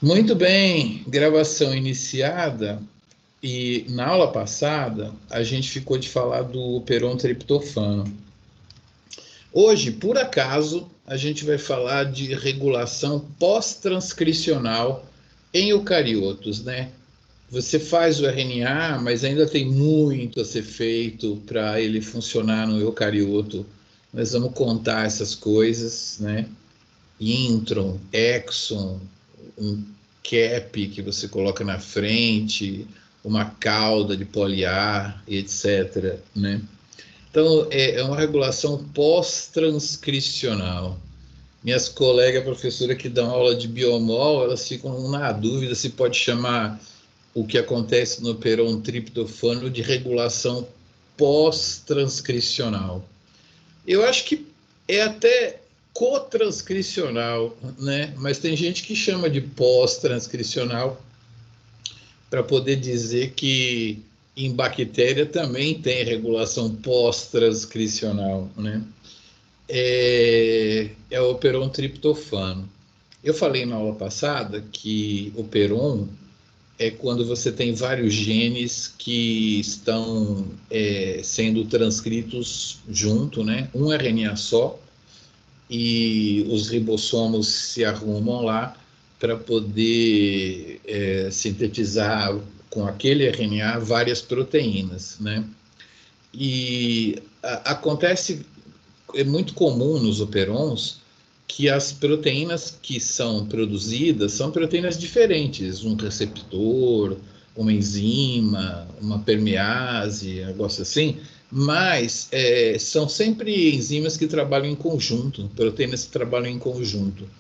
Muito bem, gravação iniciada e na aula passada a gente ficou de falar do peron-triptofano. Hoje, por acaso, a gente vai falar de regulação pós-transcricional em eucariotos, né? Você faz o RNA, mas ainda tem muito a ser feito para ele funcionar no eucarioto. Nós vamos contar essas coisas, né? Intron, exon, um cap que você coloca na frente, uma cauda de poliar, etc. Né? Então, é uma regulação pós-transcricional. Minhas colegas professoras que dão aula de biomol, elas ficam na dúvida se pode chamar o que acontece no peron-triptofano de regulação pós-transcricional. Eu acho que é até cotranscricional, né? Mas tem gente que chama de pós-transcricional para poder dizer que em bactéria também tem regulação pós-transcricional, né? É o peron-triptofano. Eu falei na aula passada que o peron é quando você tem vários genes que estão sendo transcritos junto, né? Um RNA só, e os ribossomos se arrumam lá para poder sintetizar com aquele RNA várias proteínas, né? E acontece, é muito comum nos operons que as proteínas que são produzidas são proteínas diferentes, um receptor, uma enzima, uma permease, um negócio assim, mas são sempre enzimas que trabalham em conjunto, proteínas que trabalham em conjunto.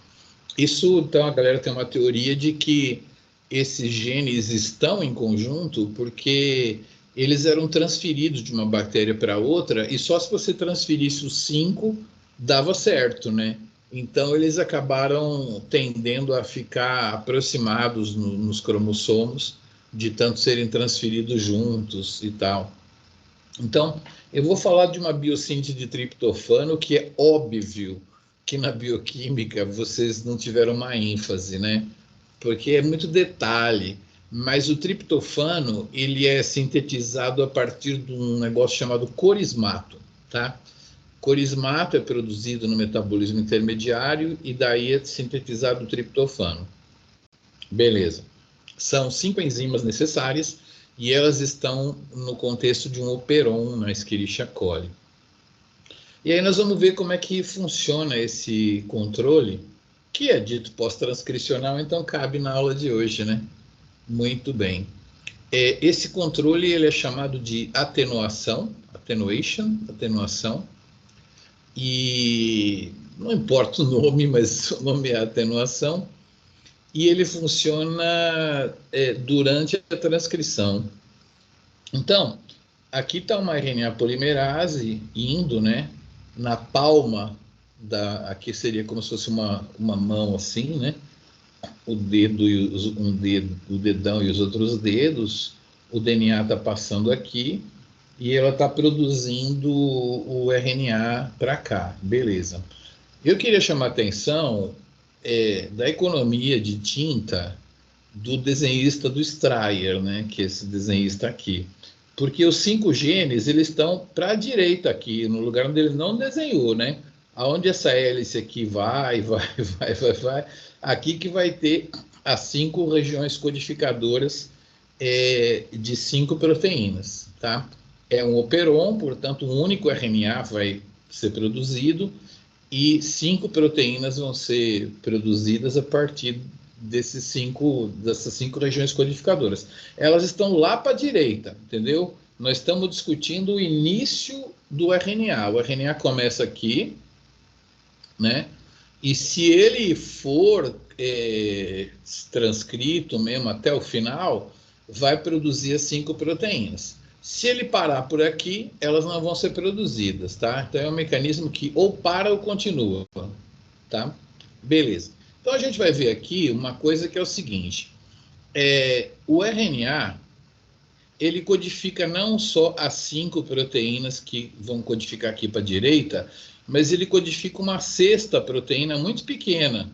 Isso, então, a galera tem uma teoria de que esses genes estão em conjunto porque eles eram transferidos de uma bactéria para outra e só se você transferisse os 5 dava certo, né? Então, eles acabaram tendendo a ficar aproximados nos cromossomos, de tanto serem transferidos juntos e tal. Então, eu vou falar de uma biossíntese de triptofano que é óbvio que na bioquímica vocês não tiveram uma ênfase, né? Porque é muito detalhe. Mas o triptofano, ele é sintetizado a partir de um negócio chamado corismato, tá? Corismato é produzido no metabolismo intermediário e daí é sintetizado o triptofano. Beleza. São 5 enzimas necessárias e elas estão no contexto de um operon na Escherichia coli. E aí nós vamos ver como é que funciona esse controle, que é dito pós-transcricional, então cabe na aula de hoje, né? Muito bem. Esse controle ele é chamado de atenuação, atenuação, e não importa o nome, mas o nome é atenuação, e ele funciona durante a transcrição. Então, aqui está uma RNA polimerase indo, né, na palma aqui seria como se fosse uma mão assim, né, o dedo e o dedão e os outros dedos, o DNA está passando aqui e ela está produzindo o RNA para cá, beleza. Eu queria chamar a atenção da economia de tinta do desenhista do Stryer, né, que é esse desenhista aqui. Porque os 5 genes, eles estão para a direita aqui, no lugar onde ele não desenhou, né? Aonde essa hélice aqui vai, aqui que vai ter as 5 regiões codificadoras de 5 proteínas, tá? É um operon, portanto, um único RNA vai ser produzido e 5 proteínas vão ser produzidas a partir dessas cinco regiões codificadoras. Elas estão lá para a direita, entendeu? Nós estamos discutindo o início do RNA. O RNA começa aqui, né? E se ele for transcrito mesmo até o final, vai produzir as 5 proteínas. Se ele parar por aqui, elas não vão ser produzidas, tá? Então é um mecanismo que ou para ou continua, tá? Beleza. Então a gente vai ver aqui uma coisa que é o seguinte: o RNA ele codifica não só as 5 proteínas que vão codificar aqui para a direita, mas ele codifica uma sexta proteína muito pequena,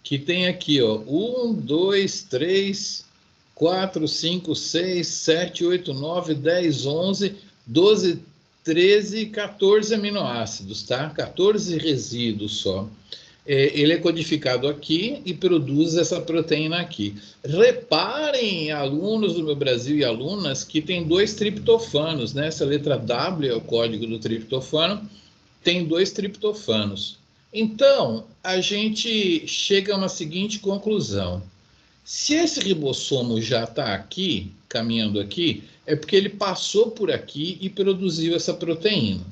que tem aqui, ó, 1, 2, 3, 4, 5, 6, 7, 8, 9, 10, 11, 12, 13, 14 aminoácidos, tá? 14 resíduos só. Ele é codificado aqui e produz essa proteína aqui. Reparem, alunos do meu Brasil e alunas, que tem 2 triptofanos, né? Essa letra W é o código do triptofano, tem 2 triptofanos. Então, a gente chega a uma seguinte conclusão. Se esse ribossomo já está aqui, caminhando aqui, é porque ele passou por aqui e produziu essa proteína.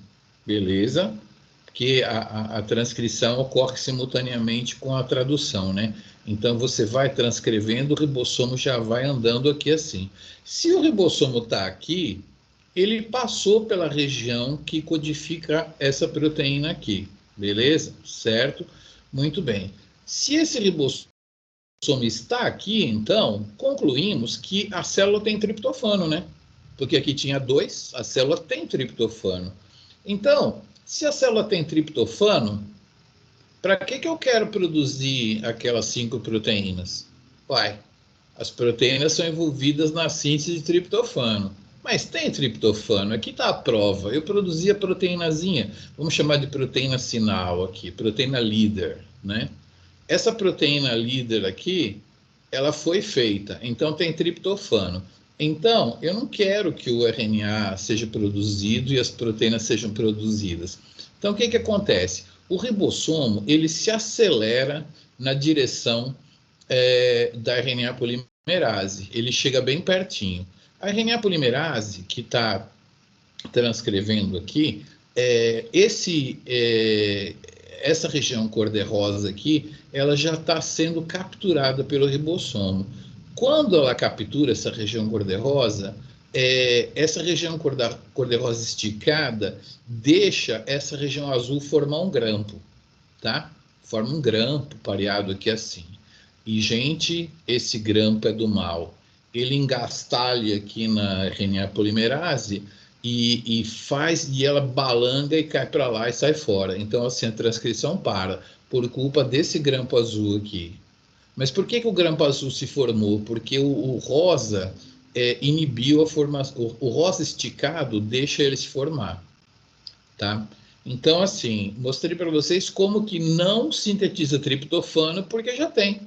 Beleza? Porque a transcrição ocorre simultaneamente com a tradução, né? Então, você vai transcrevendo, o ribossomo já vai andando aqui assim. Se o ribossomo está aqui, ele passou pela região que codifica essa proteína aqui. Beleza? Certo? Muito bem. Se esse ribossomo está aqui, então, concluímos que a célula tem triptofano, né? Porque aqui tinha 2, a célula tem triptofano. Então, se a célula tem triptofano, para que eu quero produzir aquelas 5 proteínas? Uai, as proteínas são envolvidas na síntese de triptofano. Mas tem triptofano, aqui está a prova. Eu produzi a proteínazinha, vamos chamar de proteína sinal aqui, proteína líder, né? Essa proteína líder aqui, ela foi feita, então tem triptofano. Então, eu não quero que o RNA seja produzido e as proteínas sejam produzidas. Então, o que acontece? O ribossomo, ele se acelera na direção da RNA polimerase. Ele chega bem pertinho. A RNA polimerase, que está transcrevendo aqui, essa região cor-de-rosa aqui, ela já está sendo capturada pelo ribossomo. Quando ela captura essa região cor-de-rosa, essa região cor-de-rosa esticada deixa essa região azul formar um grampo, tá? Forma um grampo pareado aqui assim. E, gente, esse grampo é do mal. Ele engastalha aqui na RNA polimerase e ela balanga e cai para lá e sai fora. Então, assim, a transcrição para por culpa desse grampo azul aqui. Mas por que o grampo azul se formou? Porque o rosa inibiu a formação. O rosa esticado deixa ele se formar, tá? Então, assim, mostrei para vocês como que não sintetiza triptofano, porque já tem,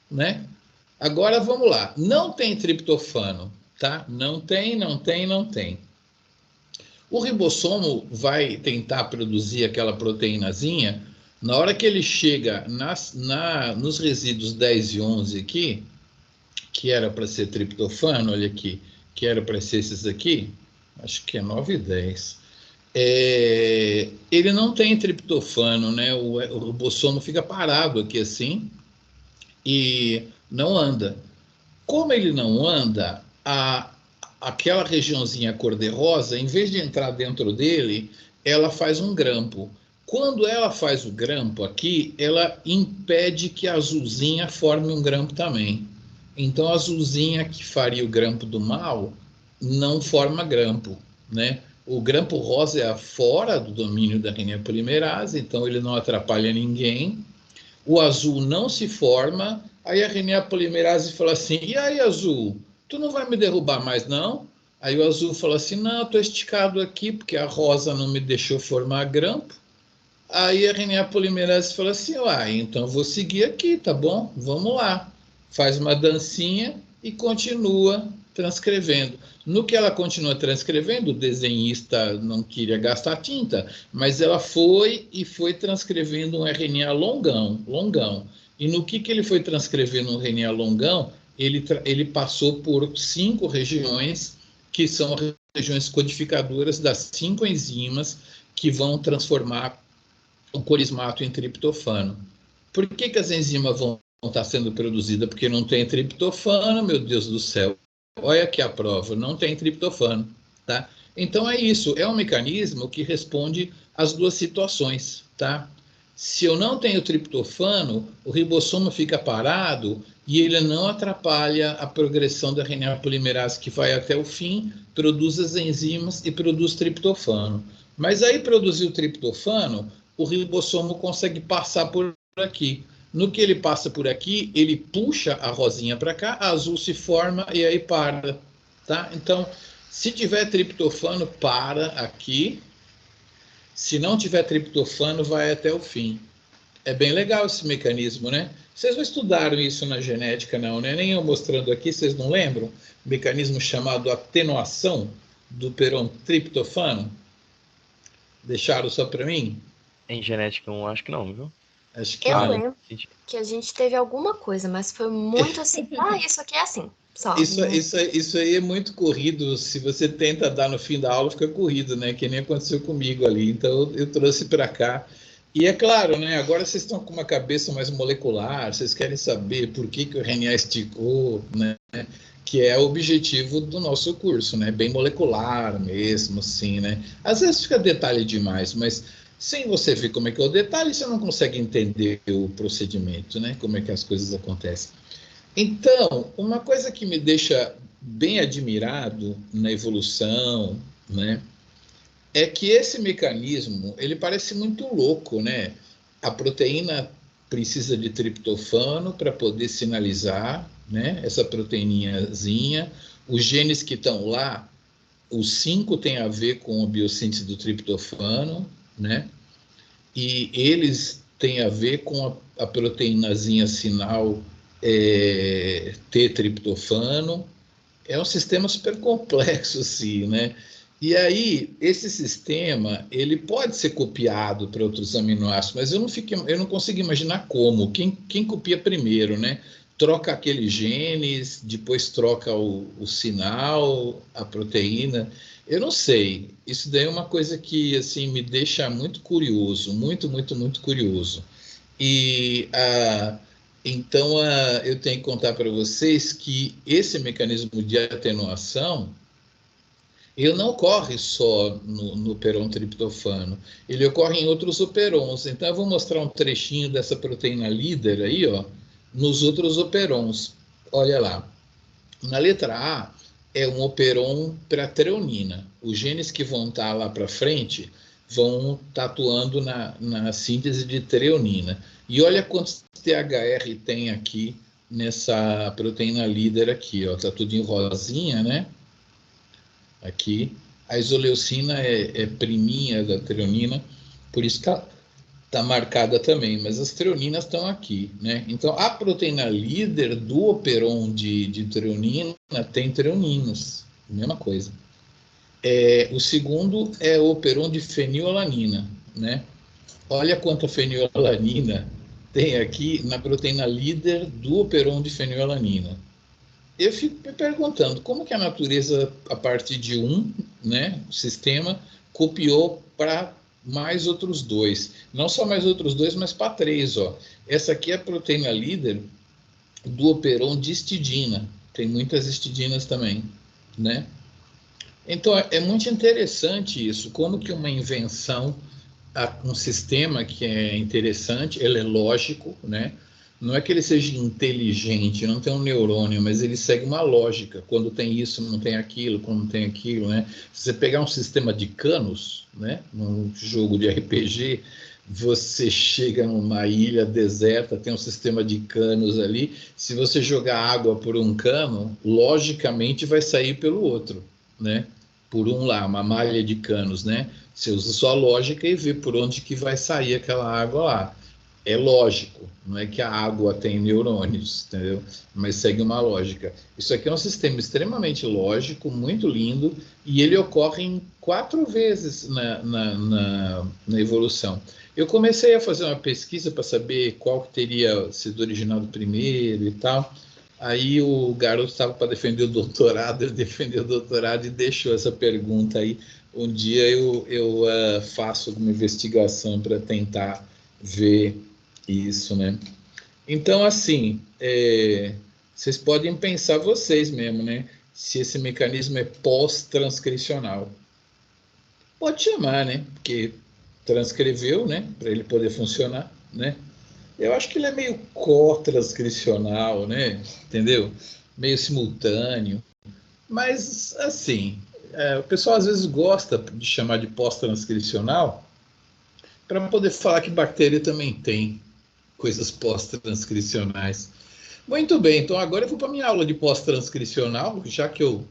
né? Agora, vamos lá. Não tem triptofano, tá? Não tem. O ribossomo vai tentar produzir aquela proteínazinha. Na hora que ele chega nos resíduos 10 e 11 aqui, que era para ser triptofano, olha aqui, que era para ser esses aqui, acho que é 9 e 10. Ele não tem triptofano, né? O ribossomo fica parado aqui assim e não anda. Como ele não anda, aquela regiãozinha cor-de-rosa, em vez de entrar dentro dele, ela faz um grampo. Quando ela faz o grampo aqui, ela impede que a azulzinha forme um grampo também. Então, a azulzinha que faria o grampo do mal não forma grampo, né? O grampo rosa é fora do domínio da RNA polimerase, então ele não atrapalha ninguém. O azul não se forma, aí a RNA polimerase fala assim, e aí, azul, tu não vai me derrubar mais, não? Aí o azul fala assim, não, estou esticado aqui, porque a rosa não me deixou formar grampo. Aí a RNA polimerase fala assim, então vou seguir aqui, tá bom? Vamos lá. Faz uma dancinha e continua transcrevendo. No que ela continua transcrevendo, o desenhista não queria gastar tinta, mas ela foi transcrevendo um RNA longão. E no que ele foi transcrevendo um RNA longão, ele passou por 5 regiões, que são regiões codificadoras das 5 enzimas que vão transformar o corismato em triptofano. Por que as enzimas vão estar sendo produzidas? Porque não tem triptofano, meu Deus do céu. Olha aqui a prova, não tem triptofano, tá? Então é isso, é um mecanismo que responde às duas situações, tá? Se eu não tenho triptofano, o ribossomo fica parado e ele não atrapalha a progressão da RNA polimerase que vai até o fim, produz as enzimas e produz triptofano. Mas aí produzir o triptofano, o ribossomo consegue passar por aqui. No que ele passa por aqui, ele puxa a rosinha para cá, a azul se forma e aí para, tá? Então, se tiver triptofano, para aqui. Se não tiver triptofano, vai até o fim. É bem legal esse mecanismo, né? Vocês não estudaram isso na genética, não, né? Nem eu mostrando aqui, vocês não lembram? Um mecanismo chamado atenuação do perontriptofano? Deixaram só para mim? Em genética, eu acho que não, viu? Acho que Eu Ah, não. lembro que a gente teve alguma coisa, mas foi muito assim. Ah, isso aqui é assim. Só. Isso aí é muito corrido. Se você tenta dar no fim da aula, fica corrido, né? Que nem aconteceu comigo ali. Então, eu trouxe para cá. E é claro, né? Agora vocês estão com uma cabeça mais molecular, vocês querem saber por que, que o RNA esticou, né? Que é o objetivo do nosso curso, né? Bem molecular mesmo, assim, né? Às vezes fica detalhe demais, mas sem você ver como é que é o detalhe, você não consegue entender o procedimento, né? Como é que as coisas acontecem. Então, uma coisa que me deixa bem admirado na evolução, né, é que esse mecanismo, ele parece muito louco, né? A proteína precisa de triptofano para poder sinalizar, né, essa proteininhazinha. Os genes que estão lá, os 5 têm a ver com a biossíntese do triptofano, né? E eles têm a ver com a proteínazinha sinal T-triptofano. É um sistema super complexo, assim, né? E aí, esse sistema, ele pode ser copiado para outros aminoácidos, mas eu não consigo imaginar como. Quem copia primeiro, né? Troca aqueles genes, depois troca o sinal, a proteína. Eu não sei. Isso daí é uma coisa que, assim, me deixa muito curioso, muito, muito, muito curioso. E então eu tenho que contar para vocês que esse mecanismo de atenuação ele não ocorre só no perontriptofano, ele ocorre em outros operons. Então eu vou mostrar um trechinho dessa proteína líder aí, ó, nos outros operons. Olha lá. Na letra A é um operon para treonina. Os genes que vão estar lá para frente vão estar atuando na síntese de treonina. E olha quantos THR tem aqui nessa proteína líder aqui, ó. Tá tudo em rosinha, né? Aqui. A isoleucina é priminha da treonina, por isso que está marcada também, mas as treoninas estão aqui, né? Então, a proteína líder do operon de treonina tem treoninas, mesma coisa. O segundo é o operon de fenilalanina, né? Olha quanta fenilalanina tem aqui na proteína líder do operon de fenilalanina. Eu fico me perguntando como que a natureza, a partir de né, o sistema, copiou para mais outros dois. Não só mais outros dois, mas para 3. Ó. Essa aqui é a proteína líder do operon de histidina. Tem muitas histidinas também, né? Então, é muito interessante isso, como que uma invenção, um sistema que é interessante, ele é lógico, né? Não é que ele seja inteligente, não tem um neurônio, mas ele segue uma lógica. Quando tem isso, não tem aquilo, quando não tem aquilo, né? Se você pegar um sistema de canos, né? Num jogo de RPG, você chega numa ilha deserta, tem um sistema de canos ali. Se você jogar água por um cano, logicamente vai sair pelo outro, né? Por um lá, uma malha de canos, né? Você usa sua lógica e vê por onde que vai sair aquela água lá. É lógico, não é que a água tem neurônios, entendeu? Mas segue uma lógica. Isso aqui é um sistema extremamente lógico, muito lindo, e ele ocorre em 4 vezes na evolução. Eu comecei a fazer uma pesquisa para saber qual que teria sido originado primeiro e tal. Aí o garoto estava para defender o doutorado, ele defendeu o doutorado e deixou essa pergunta aí. Um dia eu faço alguma investigação para tentar ver isso, né? Então, assim, vocês podem pensar vocês mesmo, né? Se esse mecanismo é pós-transcricional. Pode chamar, né? Porque transcreveu, né? Para ele poder funcionar, né? Eu acho que ele é meio co-transcricional, né? Entendeu? Meio simultâneo. Mas, assim, o pessoal às vezes gosta de chamar de pós-transcricional para poder falar que bactéria também tem. coisas pós-transcricionais. Muito bem, então agora eu vou para a minha aula de pós-transcricional, já que eu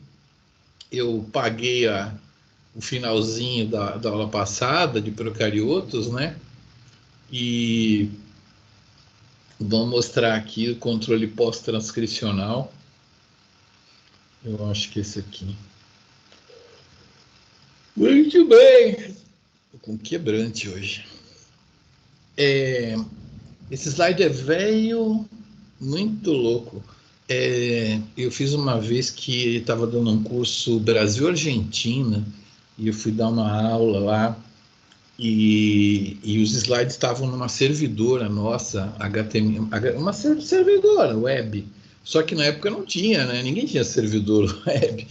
paguei o finalzinho da aula passada de procariotos, né? E vou mostrar aqui o controle pós-transcricional. Eu acho que esse aqui. Muito bem. Estou com quebrante hoje. Esse slide é velho, muito louco. Eu fiz uma vez que estava dando um curso Brasil-Argentina e eu fui dar uma aula lá e os slides estavam numa servidora nossa, HTML, uma servidora web. Só que na época não tinha, né? Ninguém tinha servidor web.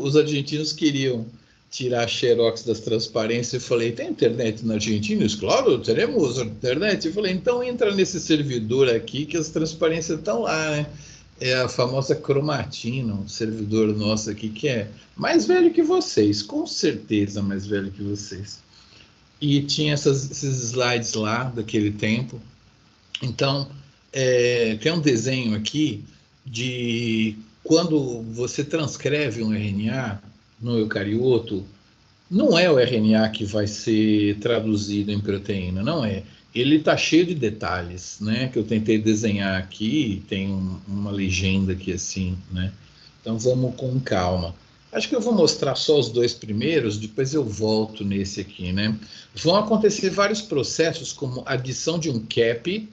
Os argentinos queriam tirar a xerox das transparências. Eu falei, tem internet na Argentina? Eles, claro, teremos internet. Eu falei, então entra nesse servidor aqui que as transparências estão lá, né? É a famosa Cromatina, um servidor nosso aqui que é mais velho que vocês, com certeza mais velho que vocês. E tinha esses slides lá daquele tempo. Então, tem um desenho aqui de quando você transcreve um RNA no eucarioto, não é o RNA que vai ser traduzido em proteína, não é. Ele está cheio de detalhes, né? Que eu tentei desenhar aqui, tem uma legenda aqui assim, né? Então vamos com calma. Acho que eu vou mostrar só os dois primeiros, depois eu volto nesse aqui, né? Vão acontecer vários processos, como adição de um cap,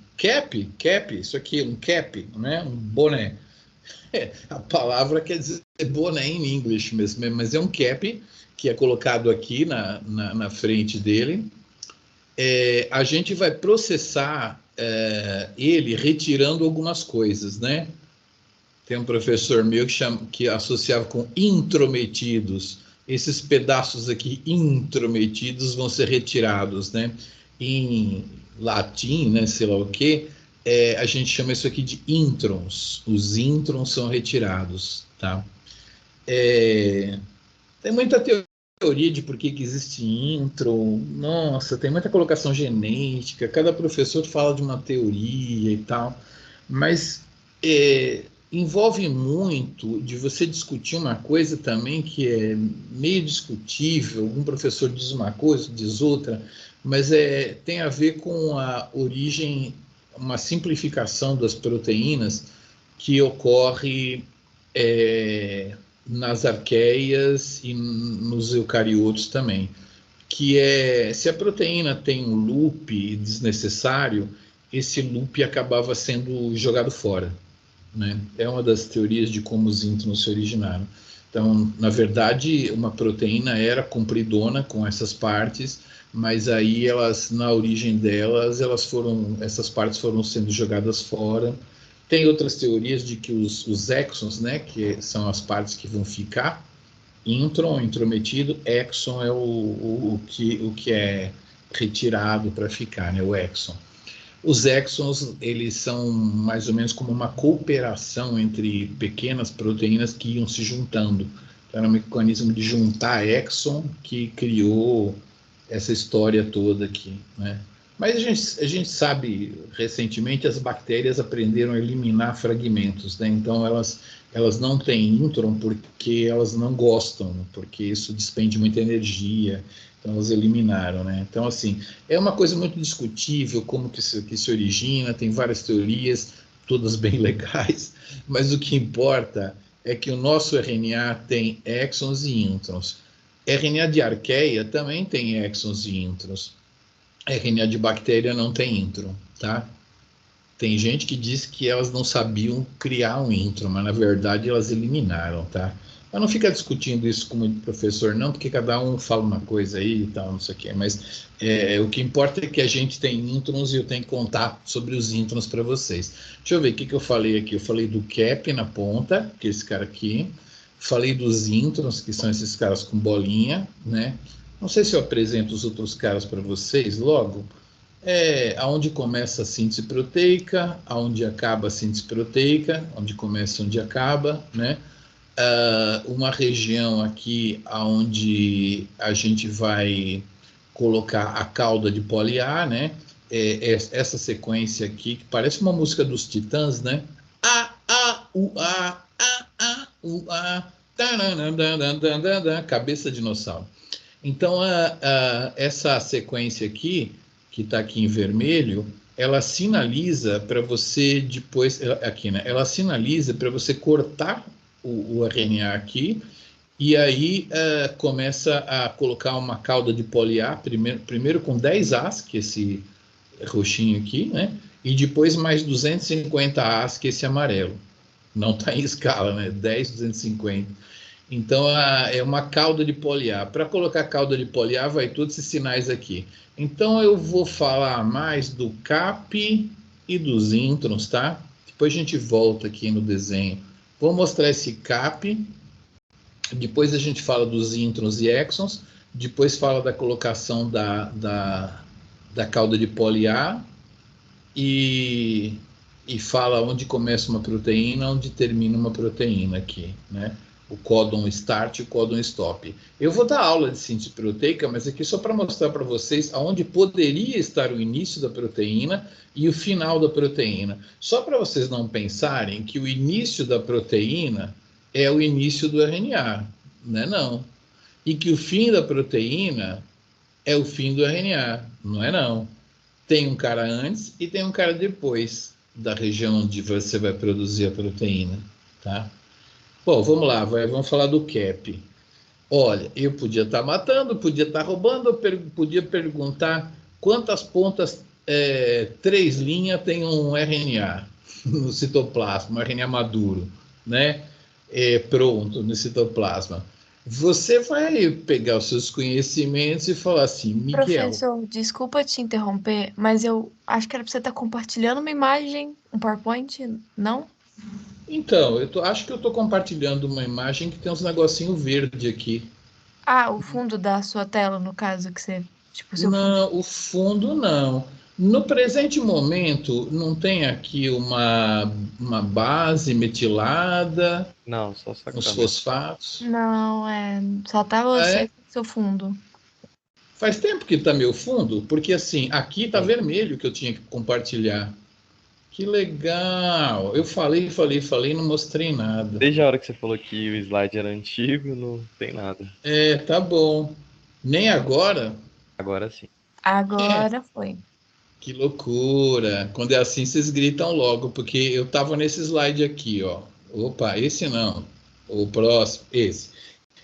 isso aqui, um cap, né? Um boné. A palavra quer dizer boné em inglês mesmo, mas é um cap que é colocado aqui na frente dele. A gente vai processar ele retirando algumas coisas, né? Tem um professor meu que associava com intrometidos. Esses pedaços aqui intrometidos vão ser retirados, né? Em latim, né? Sei lá o quê. A gente chama isso aqui de introns. Os introns são retirados, tá? Tem muita teoria de por que existe intron. Nossa, tem muita colocação genética. Cada professor fala de uma teoria e tal. Mas envolve muito de você discutir uma coisa também que é meio discutível. Um professor diz uma coisa, diz outra, mas tem a ver com a origem, uma simplificação das proteínas que ocorre nas arqueias e nos eucariotos também, que se a proteína tem um loop desnecessário, esse loop acabava sendo jogado fora, né? É uma das teorias de como os introns se originaram. Então, na verdade, uma proteína era compridona com essas partes, mas aí na origem delas, essas partes foram sendo jogadas fora. Tem outras teorias de que os exons, né, que são as partes que vão ficar, intron, intrometido, exon é o que é retirado para ficar, né, o exon. Os exons, eles são mais ou menos como uma cooperação entre pequenas proteínas que iam se juntando. Então, era um mecanismo de juntar exon que criou essa história toda aqui, né? Mas a gente sabe, recentemente, as bactérias aprenderam a eliminar fragmentos, né? Então, elas não têm intron porque elas não gostam, porque isso despende muita energia. Então, elas eliminaram, né? Então, assim, é uma coisa muito discutível como que se origina, tem várias teorias, todas bem legais, mas o que importa é que o nosso RNA tem exons e introns. RNA de arqueia também tem exons e introns. RNA de bactéria não tem intron, tá? Tem gente que diz que elas não sabiam criar um intron, mas na verdade elas eliminaram, tá? Mas não fica discutindo isso com o professor, não, porque cada um fala uma coisa aí e tal, não sei o quê. Mas o que importa é que a gente tem introns e eu tenho que contar sobre os introns para vocês. Deixa eu ver o que eu falei aqui. Eu falei do cap na ponta, que é esse cara aqui. Falei dos introns, que são esses caras com bolinha, né? Não sei se eu apresento os outros caras para vocês logo. Aonde começa a síntese proteica, aonde acaba a síntese proteica, onde começa e onde acaba, né? Uma região aqui onde a gente vai colocar a cauda de poli-A, né? essa sequência aqui, que parece uma música dos Titãs, né? A, U, A, U, A, cabeça de dinossauro. Então, essa sequência aqui, que está aqui em vermelho, ela sinaliza para você depois, aqui, né? Ela sinaliza para você cortar o RNA aqui, e aí começa a colocar uma cauda de poli-A, primeiro com 10 As, que é esse roxinho aqui, né? E depois mais 250 As, que é esse amarelo. Não está em escala, né? 10, 250. Então, é uma cauda de poli-A. Para colocar cauda de poli-A, vai todos esses sinais aqui. Então, eu vou falar mais do CAP e dos introns, tá? Depois a gente volta aqui no desenho. Vou mostrar esse CAP. Depois a gente fala dos introns e exons. Depois fala da colocação da cauda de poli-A. E fala onde começa uma proteína, onde termina uma proteína aqui, né? O códon start e o códon stop. Eu vou dar aula de síntese proteica, mas aqui só para mostrar para vocês aonde poderia estar o início da proteína e o final da proteína. Só para vocês não pensarem que o início da proteína é o início do RNA, né? Não. E que o fim da proteína é o fim do RNA, não é não. Tem um cara antes e tem um cara depois da região onde você vai produzir a proteína, tá? Bom, vamos lá, vamos falar do CAP. Olha, eu podia estar matando, podia estar roubando, eu podia perguntar quantas pontas 3' tem um RNA no citoplasma, um RNA maduro, né? Pronto, no citoplasma. Você vai pegar os seus conhecimentos e falar assim, Miguel... Professor, desculpa te interromper, mas eu acho que era para você estar compartilhando uma imagem, um PowerPoint, não? Então, acho que eu estou compartilhando uma imagem que tem uns negocinho verde aqui. Ah, o fundo da sua tela, no caso, que você... Tipo, seu fundo. Não, o fundo não. No presente momento, não tem aqui uma base metilada, Não, só essa uns câmera. fosfatos. Não, só tá você com seu fundo. Faz tempo que está meu fundo, porque assim, aqui está Sim. vermelho que eu tinha que compartilhar. Que legal! Eu falei, não mostrei nada. Desde a hora que você falou que o slide era antigo, não tem nada. Tá bom. Nem agora? Agora sim. Agora foi. Que loucura! Quando é assim, vocês gritam logo, porque eu estava nesse slide aqui, ó. Opa, esse não. O próximo, esse.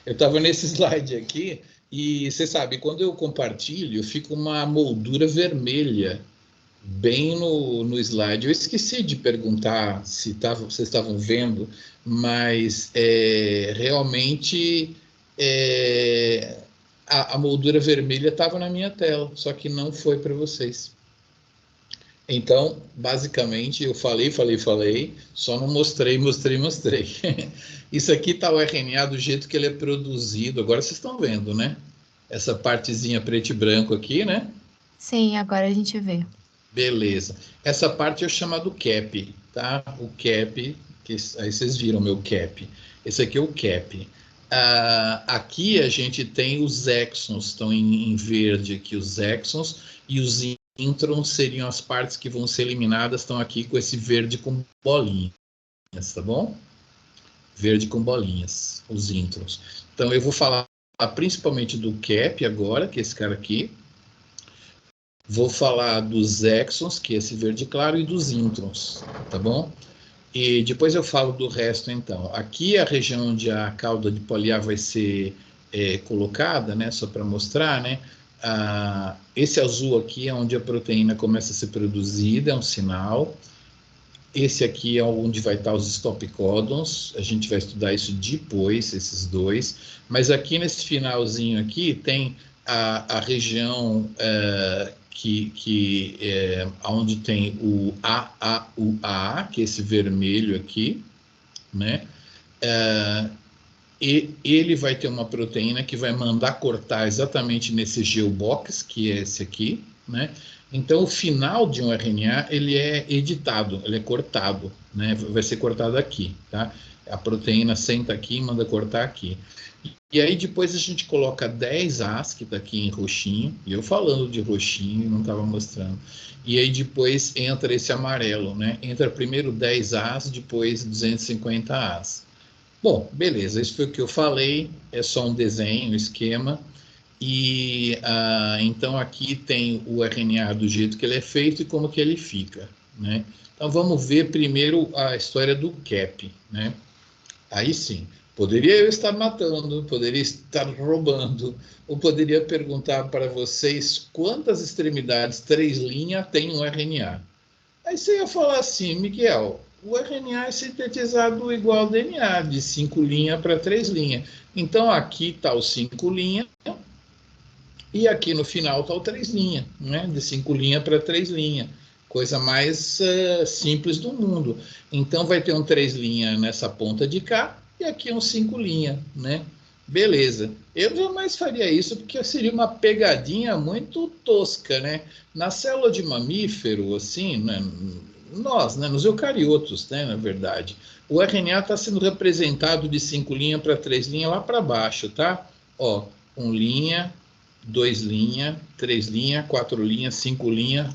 Eu estava nesse slide aqui e você sabe, quando eu compartilho, fica uma moldura vermelha bem no slide. Eu esqueci de perguntar se vocês estavam vendo, mas realmente a moldura vermelha estava na minha tela, só que não foi para vocês. Então, basicamente, eu falei, só não mostrei. Isso aqui está o RNA do jeito que ele é produzido. Agora vocês estão vendo, né? Essa partezinha preto e branco aqui, né? Sim, agora a gente vê. Beleza. Essa parte é chamado CAP, tá? O CAP, aí vocês viram meu CAP. Esse aqui é o CAP. Aqui a gente tem os exons, estão em verde aqui os exons, e os introns seriam as partes que vão ser eliminadas, estão aqui com esse verde com bolinhas, tá bom? Verde com bolinhas, os introns. Então eu vou falar principalmente do CAP agora, que é esse cara aqui. Vou falar dos exons, que é esse verde claro, e dos introns, tá bom? E depois eu falo do resto, então. Aqui é a região onde a cauda de poli-A vai ser colocada, né? Só para mostrar, né? Esse azul aqui é onde a proteína começa a ser produzida, é um sinal. Esse aqui é onde vai estar os stop códons, a gente vai estudar isso depois, esses dois. Mas aqui nesse finalzinho aqui tem a região onde tem o AAUA, que é esse vermelho aqui, né? E ele vai ter uma proteína que vai mandar cortar exatamente nesse geobox, que é esse aqui, né? Então, o final de um RNA, ele é editado, ele é cortado, né? Vai ser cortado aqui, tá? A proteína senta aqui e manda cortar aqui. E aí depois a gente coloca 10 As, que está aqui em roxinho, e eu falando de roxinho, não estava mostrando. E aí depois entra esse amarelo, né? Entra primeiro 10 As, depois 250 As. Bom, beleza, isso foi o que eu falei, é só um desenho, um esquema. E então aqui tem o RNA do jeito que ele é feito e como que ele fica, né? Então vamos ver primeiro a história do CAP, né? Aí sim, poderia eu estar matando, poderia estar roubando, ou poderia perguntar para vocês quantas extremidades 3' tem um RNA. Aí você ia falar assim, Miguel, o RNA é sintetizado igual ao DNA, de 5' para 3'. Então aqui está o 5' e aqui no final está o 3', né? De 5' para 3'. Coisa mais simples do mundo. Então vai ter um 3' nessa ponta de cá e aqui um 5', né? Beleza. Eu jamais faria isso porque seria uma pegadinha muito tosca, né? Na célula de mamífero, assim, né? Nós, né? Nos eucariotos, né? Na verdade, o RNA está sendo representado de 5' para 3' lá para baixo, tá? Ó, 1', 2', 3', 4', 5',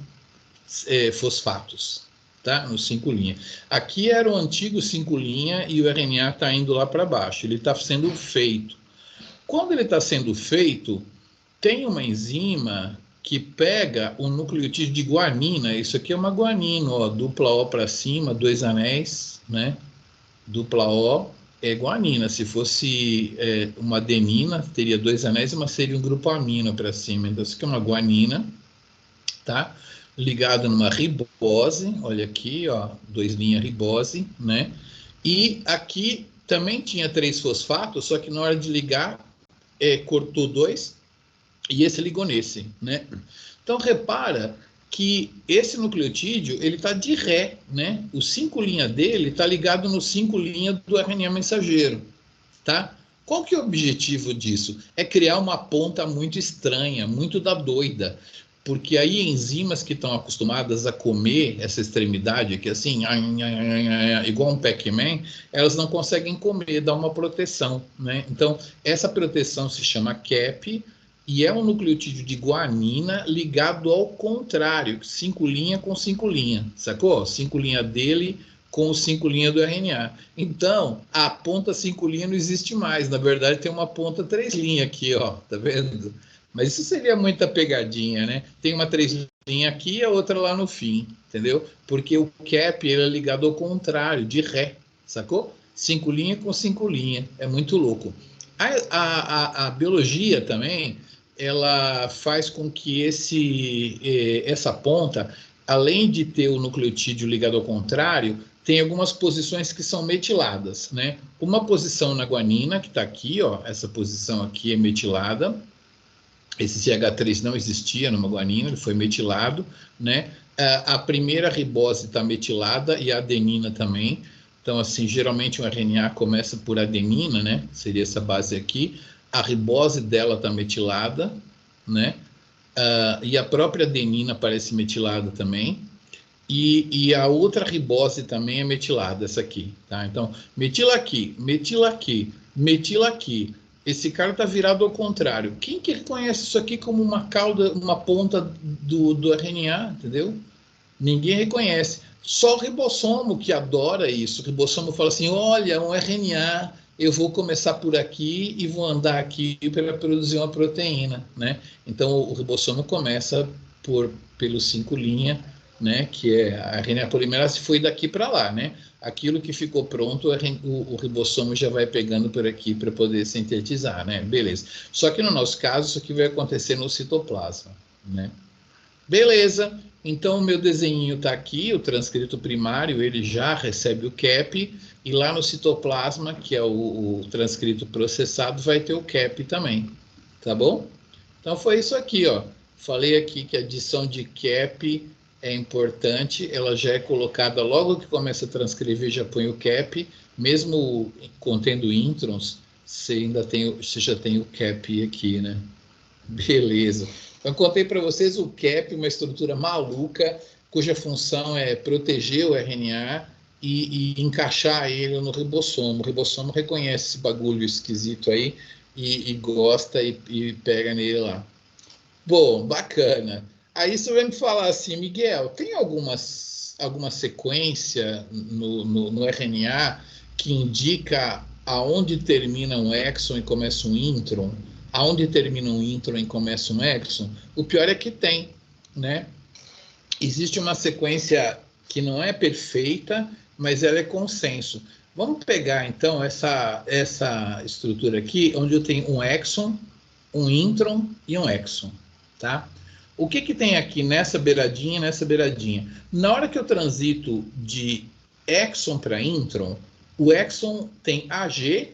fosfatos, tá? No 5'. Aqui era o antigo 5' e o RNA está indo lá para baixo, ele está sendo feito. Quando ele está sendo feito, tem uma enzima que pega o nucleotídeo de guanina, isso aqui é uma guanina, ó, dupla O para cima, 2 anéis, né? Dupla O é guanina, se fosse uma adenina, teria 2 anéis, mas seria um grupo amino para cima, então isso aqui é uma guanina, tá? Ligado numa ribose, olha aqui, ó, 2' ribose, né? E aqui também tinha 3 fosfatos, só que na hora de ligar, cortou 2 e esse ligou nesse, né? Então repara que esse nucleotídeo, ele está de ré, né? O 5' dele está ligado no 5' do RNA mensageiro, tá? Qual que é o objetivo disso? É criar uma ponta muito estranha, muito da doida, porque aí enzimas que estão acostumadas a comer essa extremidade, que assim, igual um Pac-Man, elas não conseguem comer, dá uma proteção, né? Então, essa proteção se chama CAP, e é um nucleotídeo de guanina ligado ao contrário, 5' com 5', sacou? 5' dele com o 5' do RNA. Então, a ponta 5' não existe mais, na verdade tem uma ponta 3' aqui, ó, tá vendo? Mas isso seria muita pegadinha, né? Tem uma 3' aqui e a outra lá no fim, entendeu? Porque o CAP ele é ligado ao contrário, de ré, sacou? 5' com 5', é muito louco. A biologia também, ela faz com que essa ponta, além de ter o nucleotídeo ligado ao contrário, tem algumas posições que são metiladas, né? Uma posição na guanina, que está aqui, ó, essa posição aqui é metilada. Esse CH3 não existia numa guanina, ele foi metilado, né? A primeira ribose está metilada e a adenina também. Então, assim, geralmente um RNA começa por adenina, né? Seria essa base aqui. A ribose dela está metilada, né? E a própria adenina parece metilada também. E a outra ribose também é metilada, essa aqui, tá? Então, metila aqui, metila aqui, metila aqui. Esse cara está virado ao contrário. Quem que reconhece isso aqui como uma cauda, uma ponta do RNA, entendeu? Ninguém reconhece. Só o ribossomo que adora isso. O ribossomo fala assim, olha, um RNA, eu vou começar por aqui e vou andar aqui para produzir uma proteína, né? Então, o ribossomo começa pelo 5', né? Que é a RNA polimerase foi daqui para lá, né? Aquilo que ficou pronto, o ribossomo já vai pegando por aqui para poder sintetizar, né? Beleza. Só que no nosso caso, isso aqui vai acontecer no citoplasma, né? Beleza. Então, o meu desenho está aqui, o transcrito primário, ele já recebe o CAP, e lá no citoplasma, que é o transcrito processado, vai ter o CAP também, tá bom? Então, foi isso aqui, ó. Falei aqui que a adição de CAP é importante, ela já é colocada logo que começa a transcrever, já põe o CAP, mesmo contendo introns, você já tem o CAP aqui, né? Beleza. Então, contei para vocês o CAP, uma estrutura maluca, cuja função é proteger o RNA e encaixar ele no ribossomo. O ribossomo reconhece esse bagulho esquisito aí e gosta e pega nele lá. Bom, bacana. Aí você vai me falar assim, Miguel, tem alguma sequência no RNA que indica aonde termina um exon e começa um intron? Aonde termina um intron e começa um exon? O pior é que tem, né? Existe uma sequência que não é perfeita, mas ela é consenso. Vamos pegar, então, essa estrutura aqui, onde eu tenho um exon, um intron e um exon, tá? O que tem aqui nessa beiradinha e nessa beiradinha? Na hora que eu transito de exon para intron, o exon tem AG,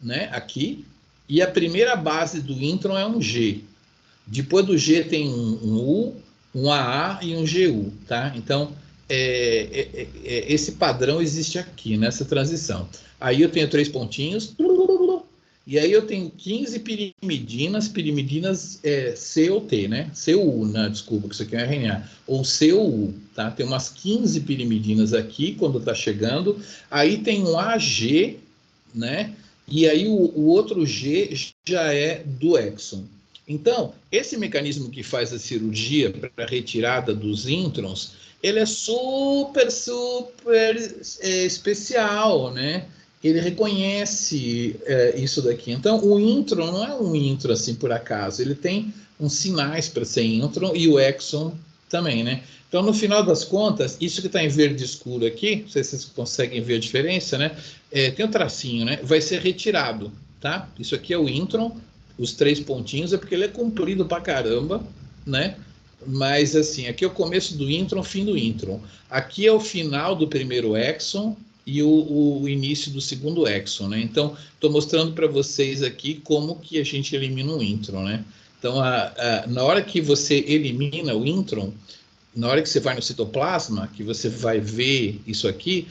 né, aqui, e a primeira base do intron é um G. Depois do G tem um U, um AA e um GU, tá? Então, esse padrão existe aqui, nessa transição. Aí eu tenho 3 pontinhos, e aí eu tenho 15 pirimidinas C ou T, né? CU, né? Desculpa, que isso aqui é um RNA. Ou CU, tá? Tem umas 15 pirimidinas aqui, quando tá chegando. Aí tem um AG, né? E aí o outro G já é do exon. Então, esse mecanismo que faz a cirurgia para a retirada dos introns, ele é super especial, né? Ele reconhece isso daqui. Então, o intron não é um intron assim por acaso, ele tem uns sinais para ser intron e o exon também, né? Então, no final das contas, isso que está em verde escuro aqui, não sei se vocês conseguem ver a diferença, né? Tem um tracinho, né? Vai ser retirado, tá? Isso aqui é o intron, os 3 pontinhos, é porque ele é comprido pra caramba, né? Mas, assim, aqui é o começo do intron, fim do intron. Aqui é o final do primeiro exon e o início do segundo exon, né? Então, estou mostrando para vocês aqui como que a gente elimina um intron, né? Então, na hora que você elimina o intron, na hora que você vai no citoplasma, que você vai ver isso aqui,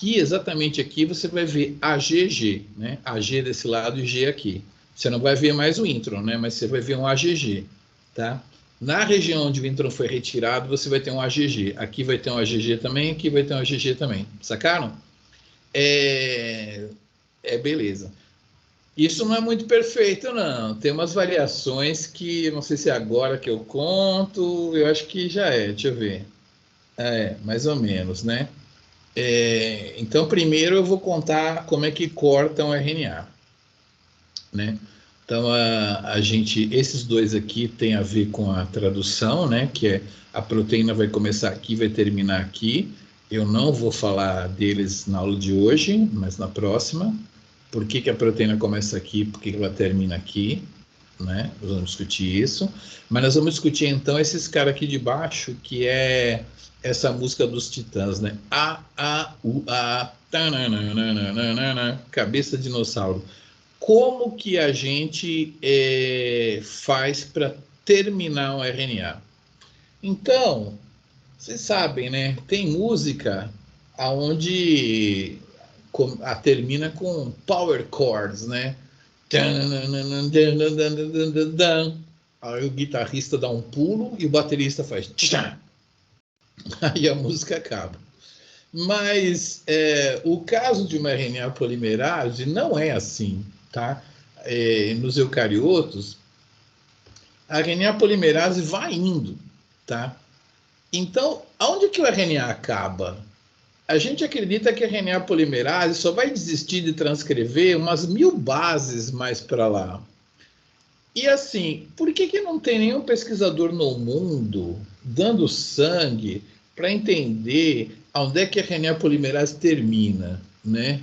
exatamente aqui, você vai ver AGG, né? AG desse lado e G aqui. Você não vai ver mais o intron, né? Mas você vai ver um AGG, tá? Na região onde o intron foi retirado, você vai ter um AGG. Aqui vai ter um AGG também, aqui vai ter um AGG também. Sacaram? Beleza. Isso não é muito perfeito, não. Tem umas variações que, não sei se é agora que eu conto, eu acho que já é, deixa eu ver. Mais ou menos, né? Então, primeiro eu vou contar como é que cortam o RNA, né? Então, esses dois aqui tem a ver com a tradução, né? Que é a proteína vai começar aqui, vai terminar aqui. Eu não vou falar deles na aula de hoje, mas na próxima. Por que a proteína começa aqui, por que ela termina aqui, né? Nós vamos discutir isso. Mas nós vamos discutir, então, esses caras aqui de baixo, que é essa música dos Titãs, né? A, tananana, cabeça de dinossauro. Como que a gente faz para terminar um RNA? Então, vocês sabem, né? Tem música onde termina com power chords, né? Aí o guitarrista dá um pulo e o baterista faz tchá. Aí a música acaba. Mas o caso de uma RNA polimerase não é assim, tá? Nos eucariotos, a RNA polimerase vai indo, tá? Então, aonde que o RNA acaba? A gente acredita que a RNA polimerase só vai desistir de transcrever umas 1000 bases mais para lá. E assim, por que não tem nenhum pesquisador no mundo dando sangue para entender onde é que a RNA polimerase termina, né?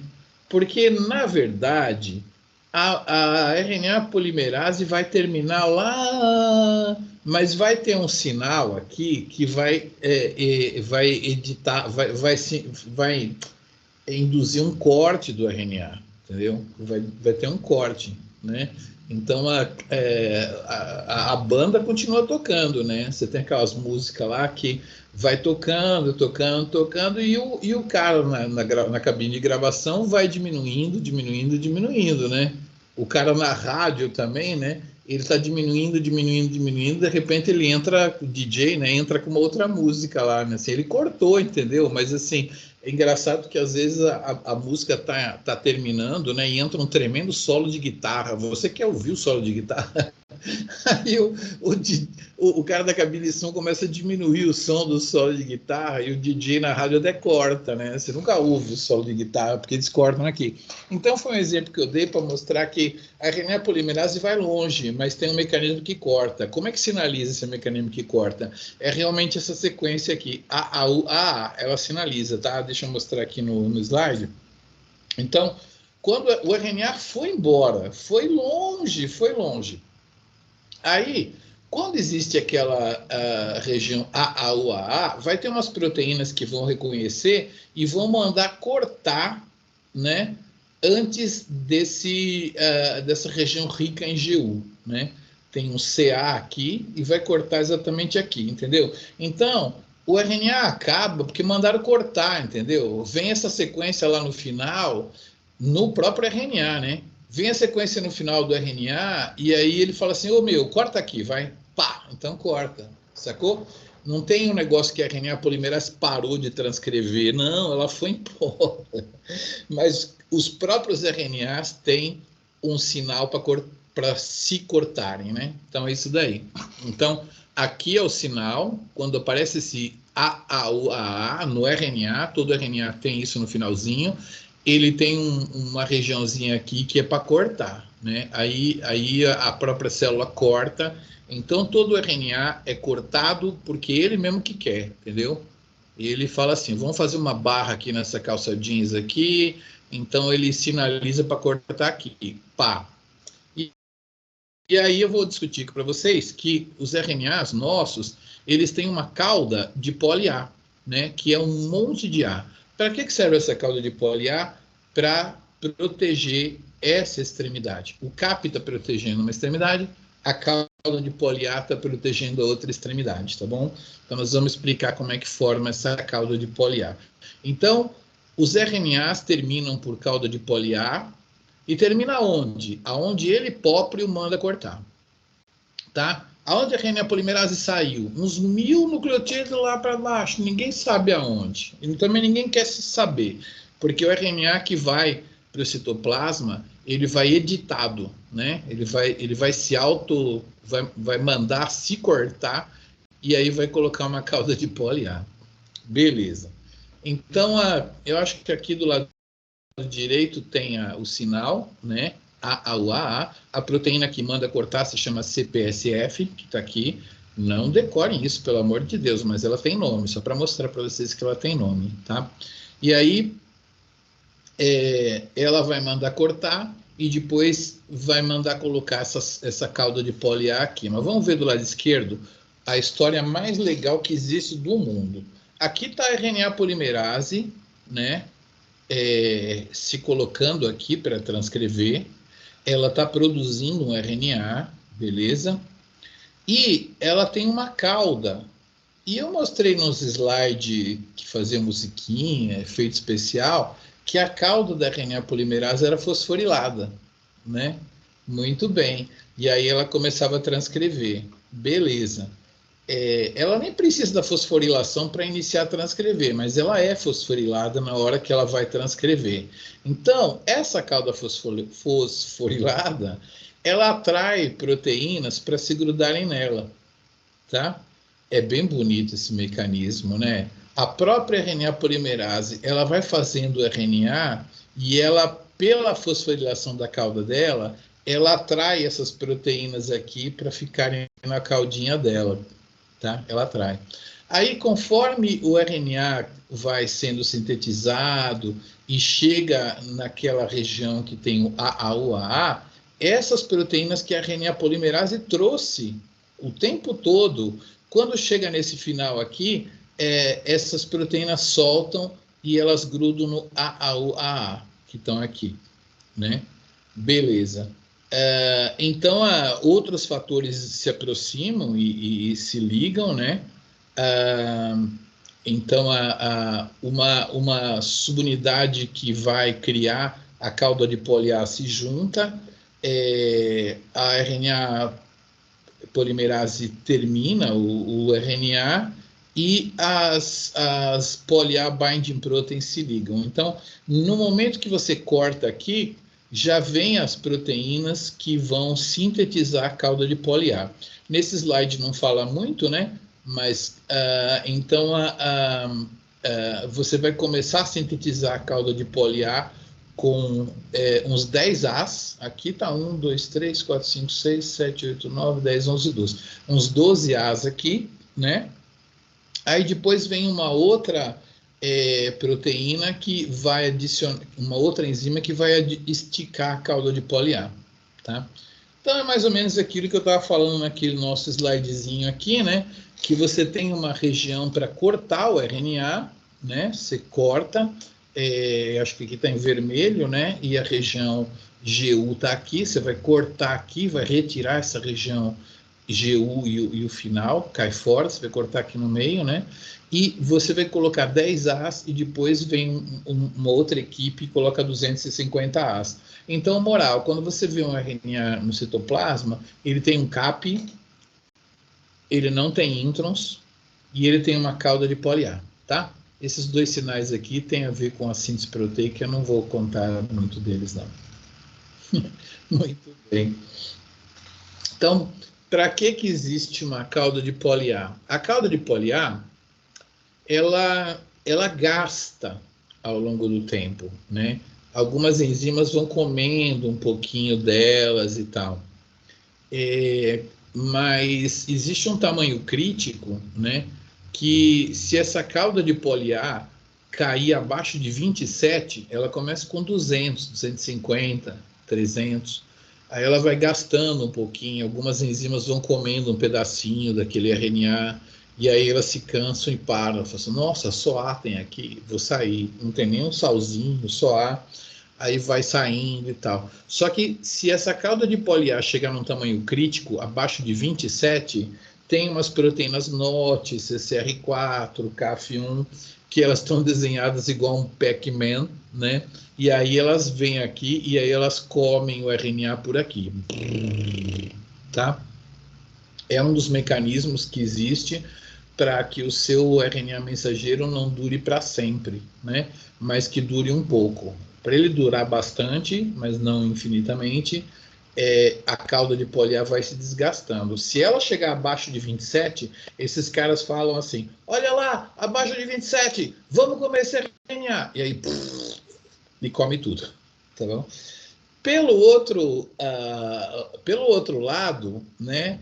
Porque, na verdade, a RNA polimerase vai terminar lá, mas vai ter um sinal aqui que vai editar, vai induzir um corte do RNA, entendeu? Vai ter um corte, né? Então a banda continua tocando, né? Você tem aquelas músicas lá que vai tocando, e o cara na cabine de gravação vai diminuindo, né? O cara na rádio também, né? Ele está diminuindo, de repente ele entra, o DJ, né? Entra com uma outra música lá, né? Assim, ele cortou, entendeu? Mas assim, É engraçado que às vezes a música tá terminando, né? E entra um tremendo solo de guitarra. Você quer ouvir o solo de guitarra? Aí o cara da cabine de som começa a diminuir o som do solo de guitarra e o DJ na rádio até corta, né? Você nunca ouve o solo de guitarra porque eles cortam aqui. Então foi um exemplo que eu dei para mostrar que a RNA polimerase vai longe, mas tem um mecanismo que corta. Como é que sinaliza esse mecanismo que corta? É realmente essa sequência aqui, A, ela sinaliza, tá? Deixa eu mostrar aqui no slide. Então, quando o RNA foi embora, foi longe. Aí, quando existe aquela região AAUAA, vai ter umas proteínas que vão reconhecer e vão mandar cortar, né, antes dessa região rica em GU, né? Tem um CA aqui e vai cortar exatamente aqui, entendeu? Então, o RNA acaba porque mandaram cortar, entendeu? Vem essa sequência lá no final, no próprio RNA, né? Vem a sequência no final do RNA e aí ele fala assim, ô meu, corta aqui, vai. Pá, então corta, sacou? Não tem um negócio que a RNA polimerase parou de transcrever, não, ela foi embora. Mas os próprios RNAs têm um sinal para se cortarem, né? Então é isso daí. Então, aqui é o sinal, quando aparece esse AAUAA no RNA, todo RNA tem isso no finalzinho, ele tem uma regiãozinha aqui que é para cortar, né? Aí a própria célula corta, então todo o RNA é cortado porque ele mesmo que quer, entendeu? Ele fala assim, vamos fazer uma barra aqui nessa calça jeans aqui, então ele sinaliza para cortar aqui, pá. E aí eu vou discutir para vocês que os RNAs nossos, eles têm uma cauda de poli-A, né, que é um monte de A. Para que serve essa cauda de poli-A? Para proteger essa extremidade. O CAP está protegendo uma extremidade, a cauda de poli-A está protegendo a outra extremidade, tá bom? Então nós vamos explicar como é que forma essa cauda de poli-A. Então, os RNAs terminam por cauda de poli-A, e termina onde? Aonde ele próprio manda cortar. Tá? Aonde a RNA polimerase saiu? Uns 1000 nucleotídeos lá para baixo. Ninguém sabe aonde. E também ninguém quer se saber. Porque o RNA que vai para o citoplasma, ele vai editado. Né? Ele vai se vai mandar se cortar e aí vai colocar uma cauda de poli-A. Beleza. Então, eu acho que aqui do lado direito tem o sinal, né? AAUAA, a proteína que manda cortar se chama CPSF, que está aqui. Não decorem isso, pelo amor de Deus, mas ela tem nome, só para mostrar para vocês que ela tem nome, tá? E aí, ela vai mandar cortar e depois vai mandar colocar essa cauda de poli-A aqui. Mas vamos ver do lado esquerdo a história mais legal que existe do mundo. Aqui está a RNA polimerase, né? Se colocando aqui para transcrever, ela está produzindo um RNA, beleza? E ela tem uma cauda. E eu mostrei nos slides que fazia musiquinha, efeito especial, que a cauda da RNA polimerase era fosforilada, né? Muito bem. E aí ela começava a transcrever. Beleza. Ela nem precisa da fosforilação para iniciar a transcrever, mas ela é fosforilada na hora que ela vai transcrever. Então, essa cauda fosforilada, ela atrai proteínas para se grudarem nela, tá? É bem bonito esse mecanismo, né? A própria RNA polimerase, ela vai fazendo o RNA e ela, pela fosforilação da cauda dela, ela atrai essas proteínas aqui para ficarem na caudinha dela. Tá? Ela atrai. Aí, conforme o RNA vai sendo sintetizado e chega naquela região que tem o AAUAA, essas proteínas que a RNA polimerase trouxe o tempo todo, quando chega nesse final aqui, essas proteínas soltam e elas grudam no AAUAA, que estão aqui, né? Beleza. Então, outros fatores se aproximam e se ligam, né? Então, uma subunidade que vai criar a cauda de poli-A se junta, a RNA polimerase termina o RNA e as poly-A binding proteins se ligam. Então, no momento que você corta aqui, já vem as proteínas que vão sintetizar a cauda de poly-A. Nesse slide não fala muito, né? Mas, então, você vai começar a sintetizar a cauda de poly-A com uns 10 As. Aqui está 1, 2, 3, 4, 5, 6, 7, 8, 9, 10, 11, 12. Uns 12 As aqui, né? Aí depois vem uma outra proteína que vai adicionar, uma outra enzima que vai esticar a cauda de poly-A, tá? Então é mais ou menos aquilo que eu estava falando naquele nosso slidezinho aqui, né? Que você tem uma região para cortar o RNA, né? Você corta, acho que aqui está em vermelho, né? E a região GU está aqui, você vai cortar aqui, vai retirar essa região GU e o final, cai fora, você vai cortar aqui no meio, né? E você vai colocar 10 As e depois vem uma outra equipe e coloca 250 As. Então, moral, quando você vê um RNA no citoplasma, ele tem um CAP, ele não tem introns e ele tem uma cauda de poly-A, tá? Esses dois sinais aqui têm a ver com a síntese proteica, eu não vou contar muito deles, não. Muito bem. Então, para que existe uma cauda de poly-A? A cauda de poly-A, ela gasta ao longo do tempo, né? Algumas enzimas vão comendo um pouquinho delas e tal. Mas existe um tamanho crítico, né? Que se essa cauda de poly-A cair abaixo de 27, ela começa com 200, 250, 300. Aí ela vai gastando um pouquinho, algumas enzimas vão comendo um pedacinho daquele RNA, e aí elas se cansam e param. Falam assim, nossa, só A tem aqui, vou sair. Não tem nem um salzinho, só A. Aí vai saindo e tal. Só que se essa cauda de poly-A chegar num tamanho crítico, abaixo de 27, tem umas proteínas NOT, CCR4, CAF1, que elas estão desenhadas igual um Pac-Man, né? E aí elas vêm aqui e aí elas comem o RNA por aqui, tá? É um dos mecanismos que existe para que o seu RNA mensageiro não dure para sempre, né? Mas que dure um pouco. Para ele durar bastante, mas não infinitamente, a cauda de poly-A vai se desgastando. Se ela chegar abaixo de 27, esses caras falam assim, olha lá, abaixo de 27, vamos comer esse RNA. E aí, e come tudo, tá bom? Pelo outro lado, né,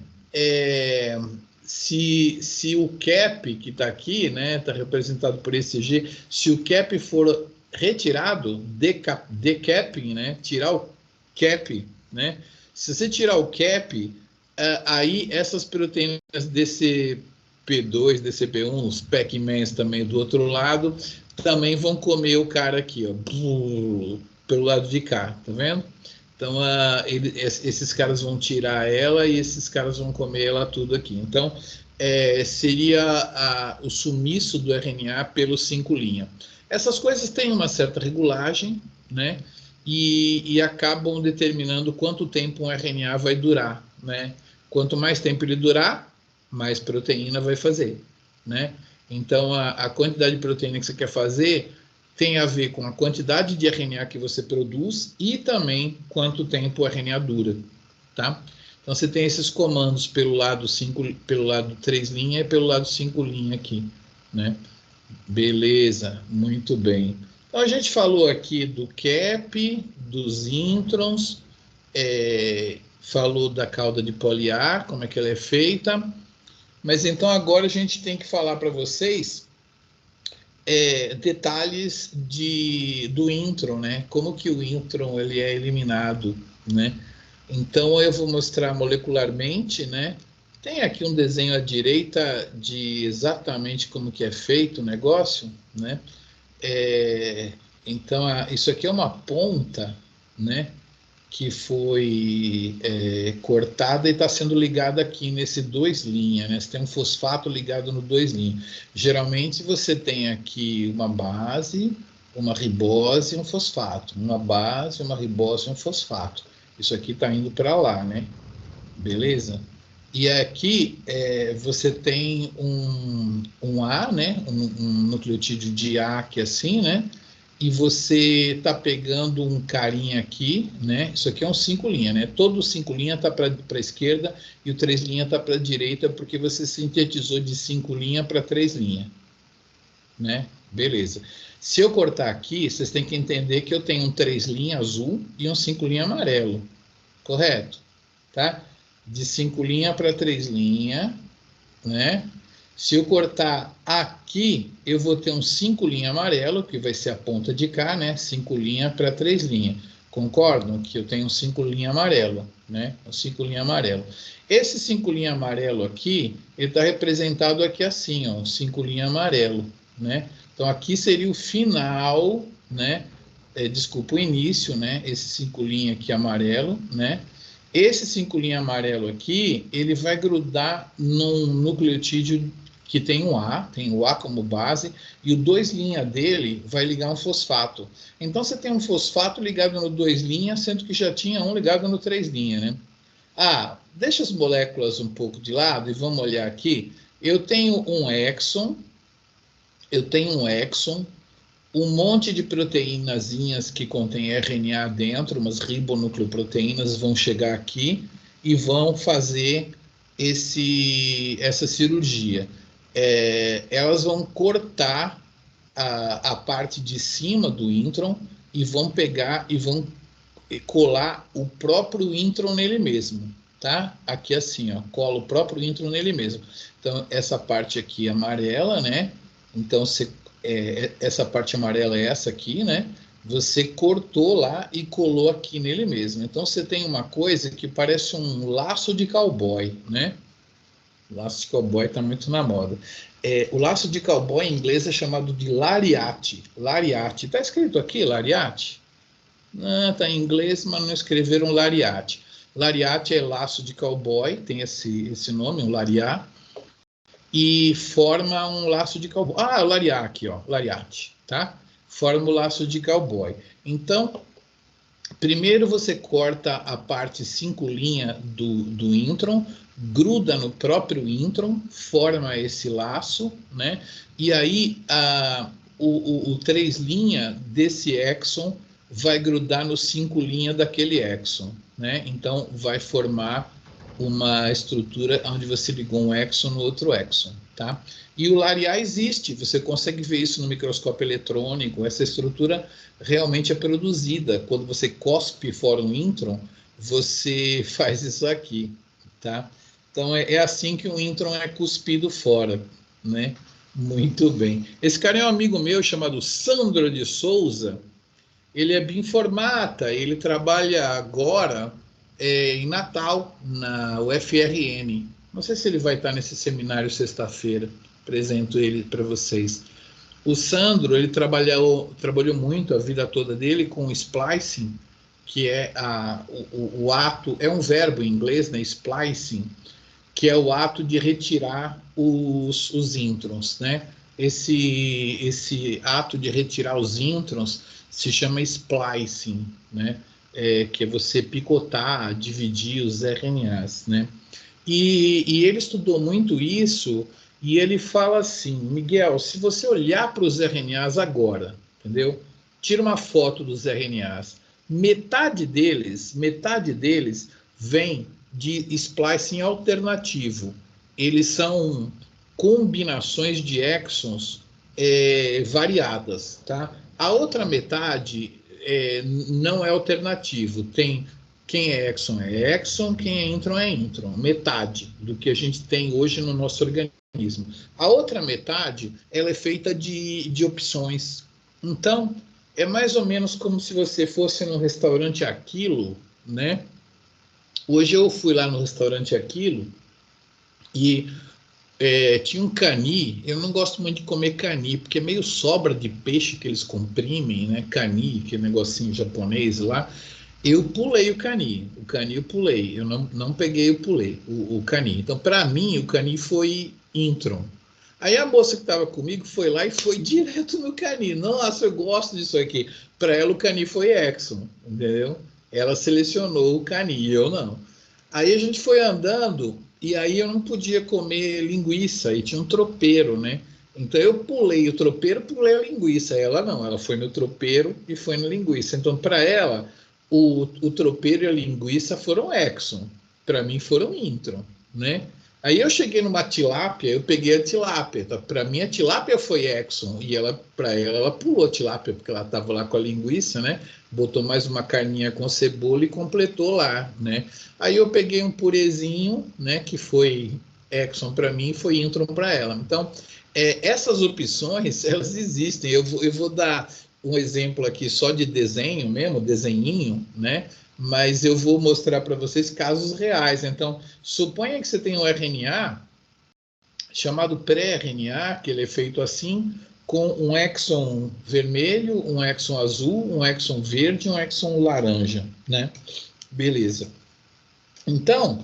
se o cap que está aqui, né, está representado por esse G, se o cap for retirado, decapping, né, tirar o cap, né, se você tirar o cap, aí essas proteínas DCP2, DCP1, os Pac-Mans também do outro lado, também vão comer o cara aqui, ó, pelo lado de cá, tá vendo? Então, esses caras vão tirar ela e esses caras vão comer ela tudo aqui. Então, seria o sumiço do RNA pelo 5' Essas coisas têm uma certa regulagem, né? E acabam determinando quanto tempo um RNA vai durar, né? Quanto mais tempo ele durar, mais proteína vai fazer, né? Então, a quantidade de proteína que você quer fazer tem a ver com a quantidade de RNA que você produz e também quanto tempo o RNA dura, tá? Então, você tem esses comandos pelo lado 3' e pelo lado 5' aqui, né? Beleza, muito bem. Então, a gente falou aqui do cap, dos introns, falou da cauda de poly-A, como é que ela é feita, mas então agora a gente tem que falar para vocês detalhes do intron, né? Como que o intron ele é eliminado, né? Então eu vou mostrar molecularmente, né? Tem aqui um desenho à direita de exatamente como que é feito o negócio, né? Então isso aqui é uma ponta, né? Que foi cortada e está sendo ligada aqui nesse 2', né? Você tem um fosfato ligado no 2'. Geralmente você tem aqui uma base, uma ribose e um fosfato. Uma base, uma ribose e um fosfato. Isso aqui está indo para lá, né? Beleza? E aqui você tem um A, né? Um nucleotídeo de A aqui assim, né? E você está pegando um carinha aqui, né? Isso aqui é um 5' né? Todo 5' está para a esquerda e o 3' está para a direita, porque você sintetizou de 5' para 3', né? Beleza. Se eu cortar aqui, vocês têm que entender que eu tenho um 3' azul e um 5' amarelo, correto? Tá? De 5' para 3', né? Se eu cortar aqui, eu vou ter um 5' amarelo, que vai ser a ponta de cá, né? 5' para 3'. Concordam que eu tenho um 5' amarelo, né? Um 5' amarelo. Esse 5' amarelo aqui, ele está representado aqui assim, ó, 5' amarelo, né? Então aqui seria o final, né? Desculpa, o início, né? Esse 5' aqui amarelo, né? Esse 5' amarelo aqui, ele vai grudar num nucleotídeo que tem o A como base, e o 2' dele vai ligar um fosfato. Então, você tem um fosfato ligado no 2', sendo que já tinha um ligado no 3', né? Deixa as moléculas um pouco de lado e vamos olhar aqui. Eu tenho um exon, um monte de proteínazinhas que contém RNA dentro, umas ribonucleoproteínas vão chegar aqui e vão fazer essa cirurgia. Elas vão cortar a parte de cima do intron e vão pegar e vão colar o próprio intron nele mesmo, tá? Aqui assim, ó, cola o próprio intron nele mesmo. Então, essa parte aqui amarela, né? Então, essa parte amarela é essa aqui, né? Você cortou lá e colou aqui nele mesmo. Então, você tem uma coisa que parece um laço de cowboy, né? O laço de cowboy está muito na moda. O laço de cowboy em inglês é chamado de lariate. Lariate. Está escrito aqui, lariate? Não, está em inglês, mas não escreveram lariate. Lariate é laço de cowboy, tem esse nome, um lariat, e forma um laço de cowboy. O lariat aqui, ó, lariate, tá? Forma o laço de cowboy. Então, primeiro você corta a parte 5' do intron, gruda no próprio intron, forma esse laço, né? E aí o 3' desse exon vai grudar no 5' daquele exon, né? Então vai formar uma estrutura onde você ligou um exon no outro exon, tá? E o lariat existe, você consegue ver isso no microscópio eletrônico, essa estrutura realmente é produzida. Quando você cospe fora um intron, você faz isso aqui, tá? Então é assim que um intron é cuspido fora, né? Muito bem. Esse cara é um amigo meu chamado Sandro de Souza. Ele é bioinformata, ele trabalha agora em Natal, na UFRN. Não sei se ele vai estar nesse seminário sexta-feira. Apresento ele para vocês. O Sandro, ele trabalhou muito a vida toda dele com splicing, que é o ato, é um verbo em inglês, né, splicing, que é o ato de retirar os introns, né? Esse ato de retirar os introns se chama splicing, né? Que é você picotar, dividir os RNAs, né? E ele estudou muito isso, e ele fala assim, Miguel, se você olhar para os RNAs agora, entendeu? Tira uma foto dos RNAs, metade deles vem de splicing alternativo. Eles são combinações de exons variadas, tá? A outra metade não é alternativo. Quem é exon, quem é intron. Metade do que a gente tem hoje no nosso organismo. A outra metade, ela é feita de opções. Então, é mais ou menos como se você fosse num restaurante Aquilo, né? Hoje eu fui lá no restaurante Aquilo e tinha um cani. Eu não gosto muito de comer cani, porque é meio sobra de peixe que eles comprimem, né? Cani, que é negocinho japonês lá. Eu pulei o cani eu pulei, eu não peguei o cani. Então, para mim, o cani foi intron. Aí a moça que estava comigo foi lá e foi direto no cani. Nossa, eu gosto disso aqui. Para ela, o cani foi exon, entendeu? Ela selecionou o cani, eu não. Aí a gente foi andando e aí eu não podia comer linguiça, e tinha um tropeiro, né? Então eu pulei o tropeiro, pulei a linguiça. Ela não, ela foi no tropeiro e foi na linguiça. Então, para ela, o tropeiro e a linguiça foram Exxon. Para mim, foram Intron, né? Aí eu cheguei numa tilápia, eu peguei a tilápia. Tá? Para mim, a tilápia foi Exxon. E para ela pulou a tilápia, porque ela estava lá com a linguiça, né? Botou mais uma carninha com cebola e completou lá, né? Aí eu peguei um purezinho, né? Que foi Exxon para mim e foi Intron para ela. Então, essas opções, elas existem. Eu vou dar um exemplo aqui só de desenho mesmo, desenhinho, né? Mas eu vou mostrar para vocês casos reais. Então, suponha que você tem um RNA chamado pré-RNA, que ele é feito assim, com um exon vermelho, um exon azul, um exon verde e um exon laranja, né? Beleza. Então,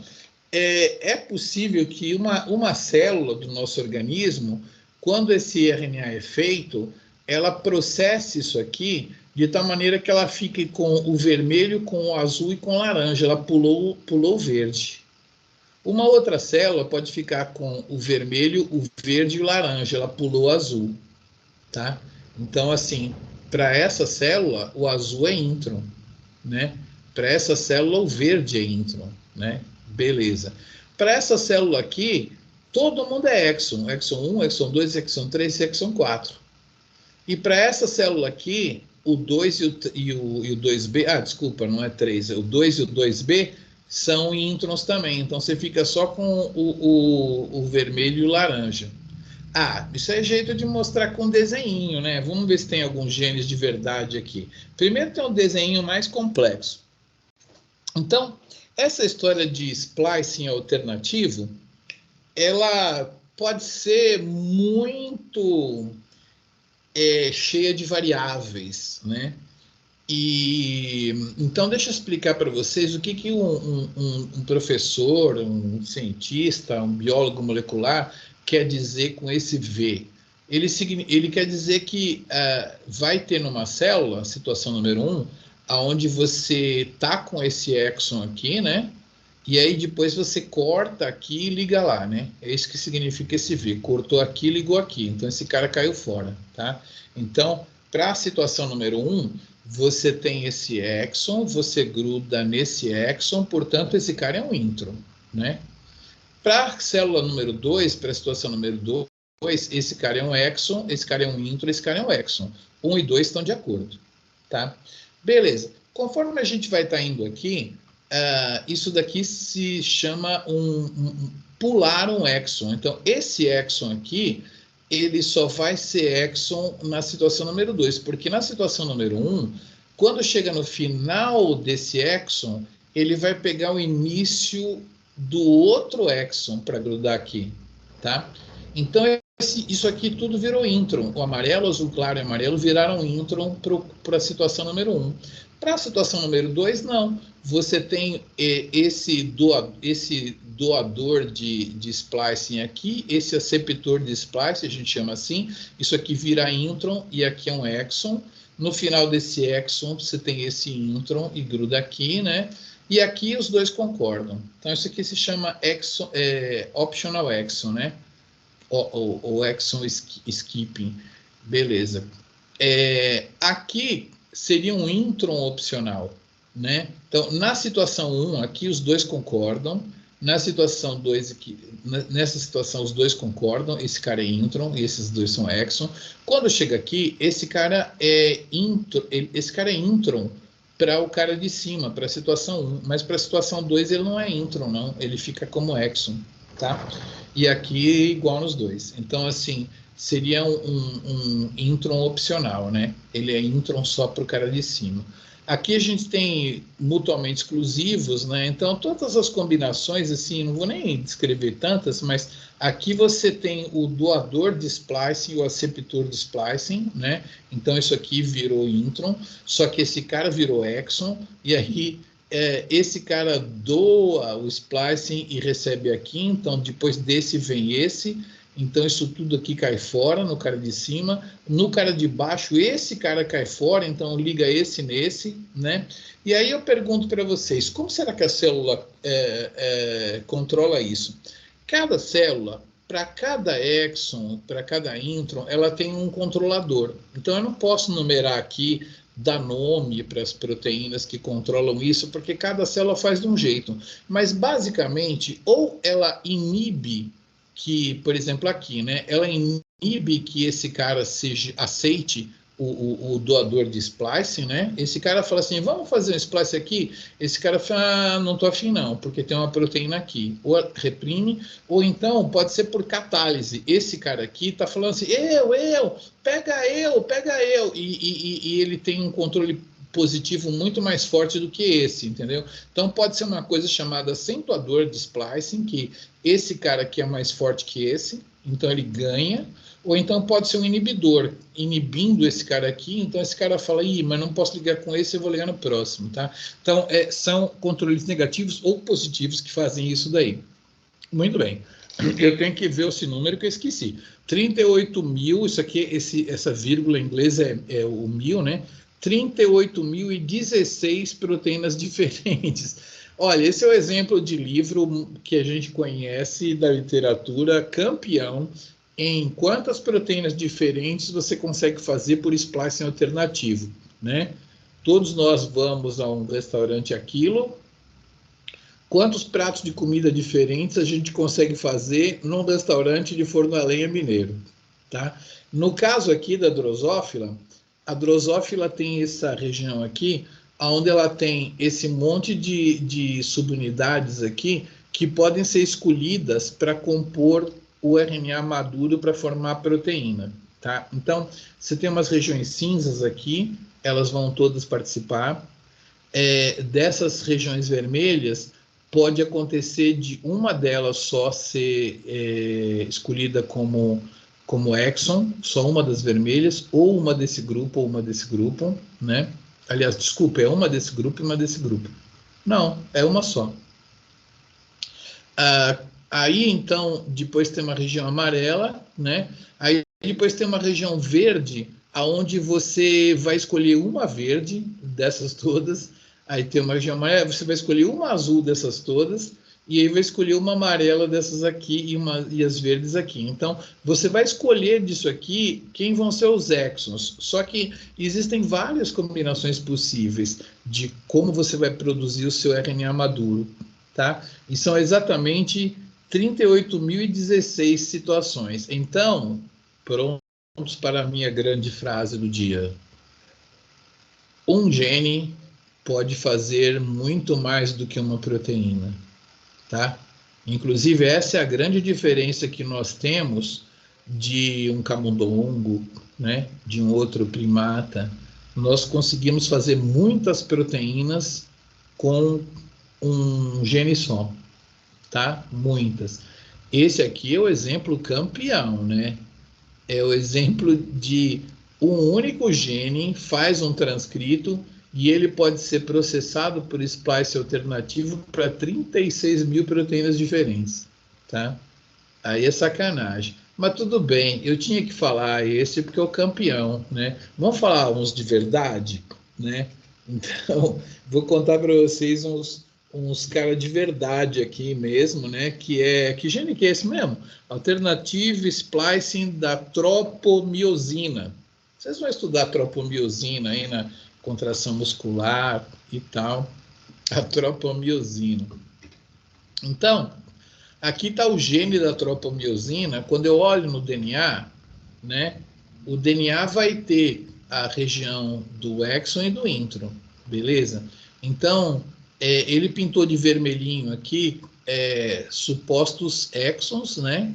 é possível que uma célula do nosso organismo, quando esse RNA é feito, ela processe isso aqui de tal maneira que ela fique com o vermelho, com o azul e com o laranja. Ela pulou o verde. Uma outra célula pode ficar com o vermelho, o verde e o laranja. Ela pulou o azul, tá? Então, assim, para essa célula, o azul é intron, né? Para essa célula, o verde é intron, né? Beleza. Para essa célula aqui, todo mundo é exon. Exon 1, exon 2, exon 3 e exon 4. E para essa célula aqui, o 2 e o 2B, desculpa, não é 3, o 2 e o 2B são introns também. Então, você fica só com o vermelho e o laranja. Isso é jeito de mostrar com desenho, né? Vamos ver se tem alguns genes de verdade aqui. Primeiro tem um desenho mais complexo. Então, essa história de splicing alternativo, ela pode ser muito cheia de variáveis, né? E então deixa eu explicar para vocês o que um professor, um cientista, um biólogo molecular quer dizer com esse V. Ele quer dizer que vai ter numa célula, situação número 1, aonde você tá com esse exon aqui, né? E aí depois você corta aqui e liga lá, né? É isso que significa esse V. Cortou aqui, ligou aqui. Então esse cara caiu fora, tá? Então, para a situação número 1, você tem esse exon, você gruda nesse exon, portanto esse cara é um intron, né? Para a célula número 2, para a situação número 2, esse cara é um exon, esse cara é um intron, esse cara é um exon. 1 e 2 estão de acordo, tá? Beleza. Conforme a gente vai estar indo aqui, isso daqui se chama pular um exon. Então, esse exon aqui, ele só vai ser exon na situação número 2, porque na situação número 1, quando chega no final desse exon, ele vai pegar o início do outro exon para grudar aqui, tá? Então, isso aqui tudo virou intron. O amarelo, azul claro e amarelo viraram intron para a situação número 1. Para a situação número 2, não. Você tem esse doador de splicing aqui, esse aceptor de splicing, a gente chama assim. Isso aqui vira intron e aqui é um exon. No final desse exon, você tem esse intron e gruda aqui, né? E aqui os dois concordam. Então, isso aqui se chama optional exon, né? O exon skipping. Beleza. Aqui seria um intron opcional, né? Então, na situação 1, aqui os dois concordam. Na situação 2, nessa situação os dois concordam. Esse cara é intron e esses dois são exon. Quando chega aqui, esse cara é intron para o cara de cima, para a situação 1. Mas para a situação 2 ele não é intron, não. Ele fica como exon, tá? E aqui igual nos dois. Então, assim, seria um intron opcional, né? Ele é intron só para o cara de cima. Aqui a gente tem mutuamente exclusivos, né? Então, todas as combinações, assim, não vou nem descrever tantas, mas aqui você tem o doador de splicing e o aceptor de splicing, né? Então, isso aqui virou intron, só que esse cara virou exon, e aí esse cara doa o splicing e recebe aqui, então depois desse vem esse. Então, isso tudo aqui cai fora no cara de cima. No cara de baixo, esse cara cai fora, então liga esse nesse, né? E aí eu pergunto para vocês, como será que a célula controla isso? Cada célula, para cada exon, para cada intron, ela tem um controlador. Então, eu não posso numerar aqui, dar nome para as proteínas que controlam isso, porque cada célula faz de um jeito. Mas, basicamente, ou ela inibe que, por exemplo, aqui, né, ela inibe que esse cara aceite o doador de splicing, né? Esse cara fala assim, vamos fazer um splice aqui? Esse cara fala, não estou afim não, porque tem uma proteína aqui. Ou reprime, ou então pode ser por catálise. Esse cara aqui está falando assim, pega eu. E ele tem um controle positivo muito mais forte do que esse, entendeu? Então pode ser uma coisa chamada acentuador de splicing, que esse cara aqui é mais forte que esse, então ele ganha, ou então pode ser um inibidor, inibindo esse cara aqui, então esse cara fala, mas não posso ligar com esse, eu vou ligar no próximo, tá? Então são controles negativos ou positivos que fazem isso daí. Muito bem. Eu tenho que ver esse número que eu esqueci. 38 mil, isso aqui, essa vírgula em inglês é o 1000, né? 38.016 proteínas diferentes. Olha, esse é o exemplo de livro que a gente conhece da literatura campeão em quantas proteínas diferentes você consegue fazer por splicing alternativo, né? Todos nós vamos a um restaurante Aquilo. Quantos pratos de comida diferentes a gente consegue fazer num restaurante de forno a lenha mineiro, tá? No caso aqui da drosófila, a drosófila tem essa região aqui, onde ela tem esse monte de subunidades aqui que podem ser escolhidas para compor o RNA maduro para formar a proteína, tá? Então, você tem umas regiões cinzas aqui, elas vão todas participar. Dessas regiões vermelhas, pode acontecer de uma delas só ser escolhida como exon, só uma das vermelhas, ou uma desse grupo, ou uma desse grupo, né? Aliás, desculpa, é uma desse grupo e uma desse grupo. Não, é uma só. Aí, então, depois tem uma região amarela, né? Aí, depois tem uma região verde, aonde você vai escolher uma verde dessas todas. Aí tem uma região amarela, você vai escolher uma azul dessas todas, e aí vai escolher uma amarela dessas aqui e as verdes aqui. Então, você vai escolher disso aqui quem vão ser os exons. Só que existem várias combinações possíveis de como você vai produzir o seu RNA maduro, tá? E são exatamente 38.016 situações. Então, prontos para a minha grande frase do dia. Um gene pode fazer muito mais do que uma proteína, tá? Inclusive, essa é a grande diferença que nós temos de um camundongo, né, de um outro primata. Nós conseguimos fazer muitas proteínas com um gene só, tá? Muitas. Esse aqui é o exemplo campeão, né? É o exemplo de um único gene faz um transcrito e ele pode ser processado por splice alternativo para 36 mil proteínas diferentes, tá? Aí é sacanagem. Mas tudo bem, eu tinha que falar esse porque é o campeão, né? Vamos falar uns de verdade, né? Então, vou contar para vocês uns caras de verdade aqui mesmo, né? Que gene que é esse mesmo? Alternative Splicing da tropomiosina. Vocês vão estudar tropomiosina aí na contração muscular e tal, a tropomiosina. Então, aqui está o gene da tropomiosina. Quando eu olho no DNA, né, o DNA vai ter a região do exon e do intron, beleza? Então, ele pintou de vermelhinho aqui supostos exons, né,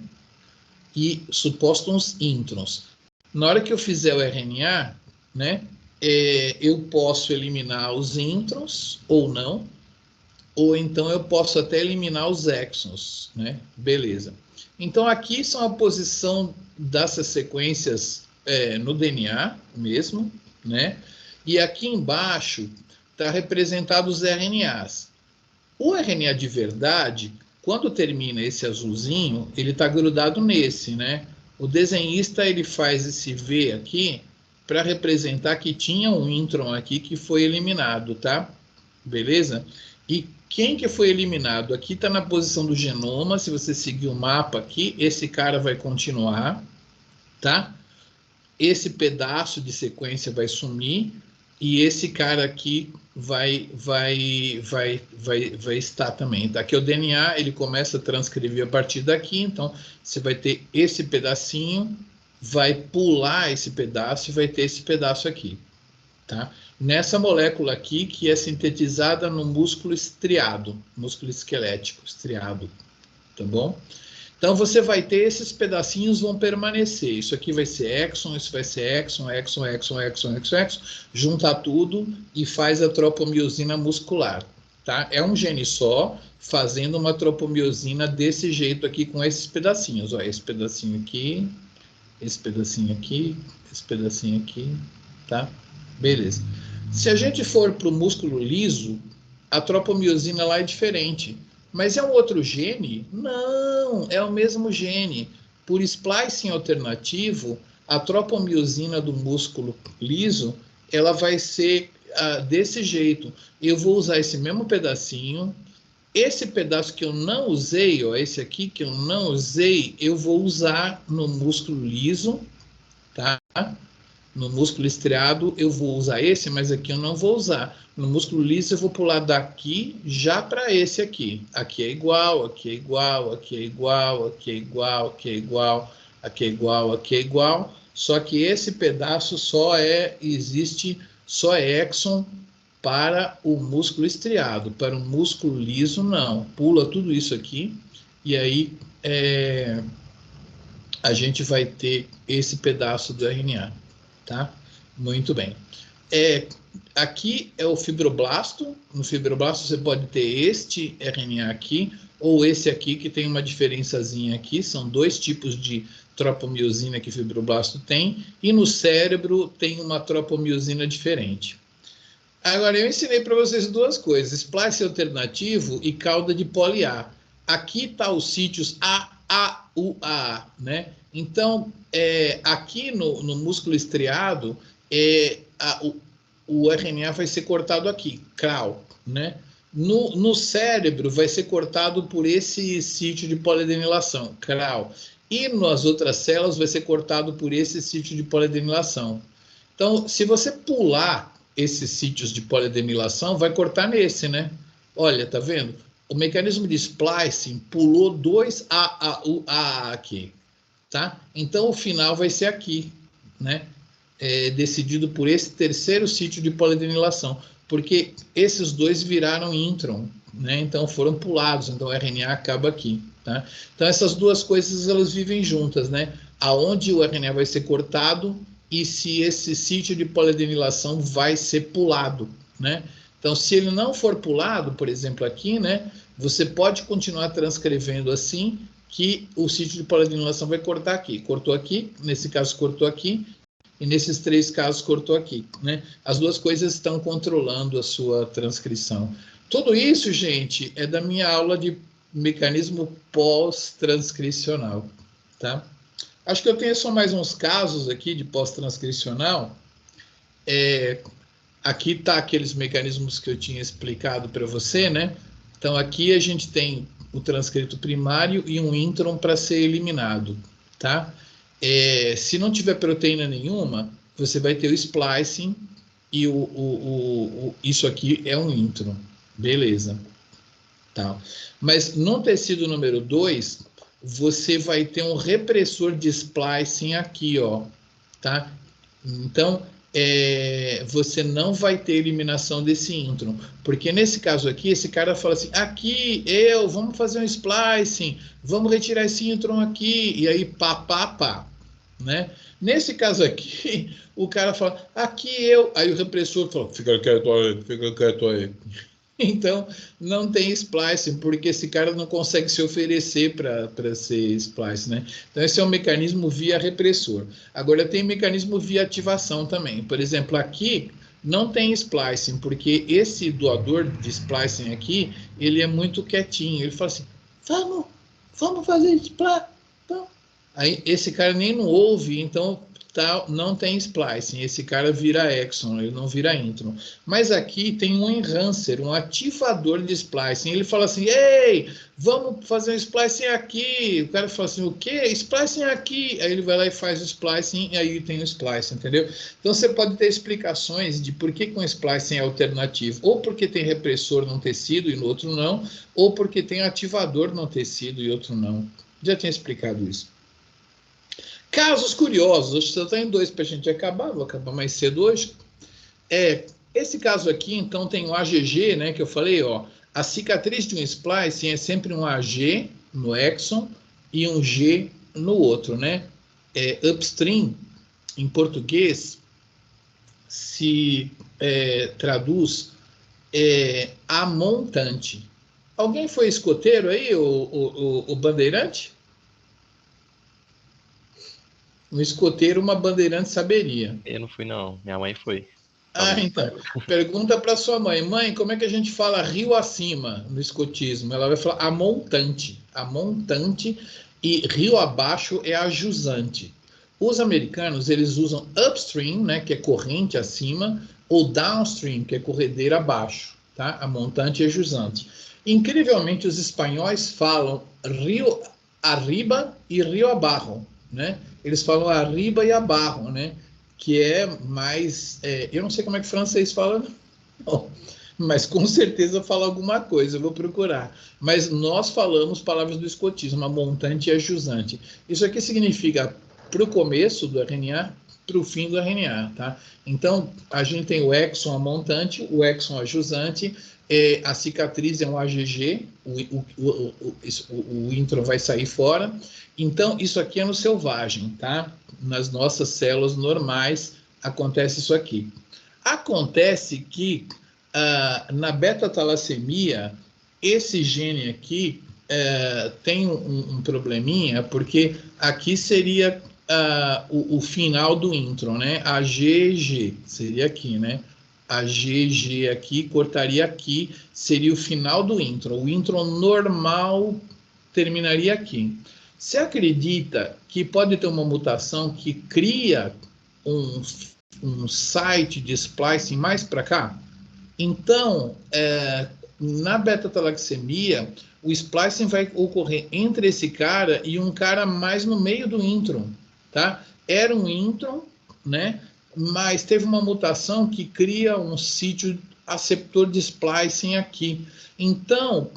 e supostos introns. Na hora que eu fizer o RNA, né, eu posso eliminar os introns ou não, ou então eu posso até eliminar os exons, né? Beleza. Então aqui são a posição dessas sequências no DNA mesmo, né? E aqui embaixo está representado os RNAs. O RNA de verdade Quando termina esse azulzinho, ele está grudado nesse, né? O desenhista ele faz esse V aqui para representar que tinha um intron aqui que foi eliminado, tá? Beleza? E quem que foi eliminado? Aqui está na posição do genoma, se você seguir o mapa aqui, esse cara vai continuar, tá? Esse pedaço de sequência vai sumir e esse cara aqui vai estar também, tá? Que o DNA, ele começa a transcrever a partir daqui, então você vai ter esse pedacinho, vai pular esse pedaço e vai ter esse pedaço aqui, tá? Nessa molécula aqui, que é sintetizada no músculo estriado, músculo esquelético estriado, tá bom? Então, você vai ter esses pedacinhos vão permanecer. Isso aqui vai ser exon, isso vai ser exon, junta tudo e faz a tropomiosina muscular, tá? É um gene só, fazendo uma tropomiosina desse jeito aqui, com esses pedacinhos. Ó, esse pedacinho aqui, esse pedacinho aqui, esse pedacinho aqui, tá? Beleza. Se a gente for para o músculo liso, a tropomiosina lá é diferente. Mas é um outro gene? Não, é o mesmo gene. Por splicing alternativo, a tropomiosina do músculo liso, ela vai ser desse jeito. Eu vou usar esse mesmo pedacinho. Esse pedaço que eu não usei, ó, esse aqui que eu não usei, eu vou usar no músculo liso, tá? No músculo estriado eu vou usar esse, mas aqui eu não vou usar. No músculo liso eu vou pular daqui já para esse aqui. Aqui é igual, aqui é igual, aqui é igual, aqui é igual, aqui é igual, aqui é igual, aqui é igual. Só que esse pedaço só é exon para o músculo estriado. Para o músculo liso, não. Pula tudo isso aqui e aí a gente vai ter esse pedaço do RNA. Tá? Muito bem. Aqui é o fibroblasto. No fibroblasto você pode ter este RNA aqui ou esse aqui, que tem uma diferençazinha aqui. São dois tipos de tropomiosina que o fibroblasto tem. E no cérebro tem uma tropomiosina diferente. Agora, eu ensinei para vocês duas coisas. Splice alternativo e cauda de poli-A. Aqui está os sítios A, U, A, né? Então, aqui no músculo estriado, o RNA vai ser cortado aqui, CRAL, né? No cérebro vai ser cortado por esse sítio de poliadenilação, CRAL. E nas outras células vai ser cortado por esse sítio de poliadenilação. Então, se você pular esses sítios de poliadenilação, vai cortar nesse, né? Olha, tá vendo? O mecanismo de splicing pulou 2 A aqui. Tá? Então, o final vai ser aqui, né? Decidido por esse terceiro sítio de poliadenilação, porque esses dois viraram intron, né? Então, foram pulados, então o RNA acaba aqui, tá? Então, essas duas coisas, elas vivem juntas, né? Aonde o RNA vai ser cortado e se esse sítio de poliadenilação vai ser pulado, né? Então, se ele não for pulado, por exemplo, aqui, né? Você pode continuar transcrevendo assim, que o sítio de poliadenilação vai cortar aqui. Cortou aqui, nesse caso cortou aqui, e nesses três casos cortou aqui, né? As duas coisas estão controlando a sua transcrição. Tudo isso, gente, é da minha aula de mecanismo pós-transcricional, tá? Acho que eu tenho só mais uns casos aqui de pós-transcricional. Aqui tá aqueles mecanismos que eu tinha explicado para você, né? Então, aqui a gente tem o transcrito primário e um intron para ser eliminado, tá? Se não tiver proteína nenhuma, você vai ter o splicing e isso aqui é um intron, beleza. Tá. Mas no tecido número 2, você vai ter um repressor de splicing aqui, ó, tá? Então, você não vai ter eliminação desse intron, porque nesse caso aqui, esse cara fala assim, vamos fazer um splicing, vamos retirar esse intron aqui, e aí pá, né? Nesse caso aqui, o cara fala, aí o repressor fala, fica quieto aí. Então, não tem splicing, porque esse cara não consegue se oferecer para ser splicing, né? Então, esse é um mecanismo via repressor. Agora, tem mecanismo via ativação também. Por exemplo, aqui não tem splicing, porque esse doador de splicing aqui, ele é muito quietinho. Ele fala assim, vamos fazer splice. Então, aí esse cara nem não ouve, então não tem splicing. Esse cara vira exon, ele não vira intron. Mas aqui tem um enhancer, um ativador de splicing. Ele fala assim, ei, vamos fazer um splicing aqui. O cara fala assim, o quê? Splicing aqui. Aí ele vai lá e faz o splicing, e aí tem o splicing, entendeu? Então você pode ter explicações de por que um splicing é alternativo. Ou porque tem repressor num tecido e no outro não, ou porque tem ativador num tecido e outro não. Já tinha explicado isso. Casos curiosos, hoje só tem 2 para a gente acabar, vou acabar mais cedo hoje. Esse caso aqui, então, tem um AGG, né, que eu falei, ó, a cicatriz de um splicing é sempre um AG no exon e um G no outro, né? Upstream, em português, se traduz amontante. Alguém foi escoteiro aí, o bandeirante? Um escoteiro, uma bandeirante saberia. Eu não fui, não. Minha mãe foi. Então. Pergunta para sua mãe. Mãe, como é que a gente fala rio acima no escotismo? Ela vai falar amontante. Amontante e rio abaixo é ajusante. Os americanos, eles usam upstream, né, que é corrente acima, ou downstream, que é corredeira abaixo. Tá? Amontante e ajusante. Incrivelmente, os espanhóis falam rio arriba e rio abaixo, né? Eles falam arriba e abaixo, né? Que é mais... eu não sei como é que o francês fala, não, mas com certeza fala alguma coisa, eu vou procurar. Mas nós falamos palavras do escotismo, amontante e ajusante. Isso aqui significa para o começo do RNA, para o fim do RNA, tá? Então, a gente tem o exon amontante, o exon ajusante, a cicatriz é um AGG, o intron vai sair fora. Então, isso aqui é no selvagem, tá? Nas nossas células normais acontece isso aqui. Acontece que na beta-talassemia, esse gene aqui tem um probleminha, porque aqui seria o final do intron, né? A GG seria aqui, né? A GG aqui, cortaria aqui, seria o final do intron. O intron normal terminaria aqui. Você acredita que pode ter uma mutação que cria um site de splicing mais para cá? Então, na beta-talassemia, o splicing vai ocorrer entre esse cara e um cara mais no meio do intron, tá? Era um intron, né? Mas teve uma mutação que cria um sítio aceptor de splicing aqui. Então,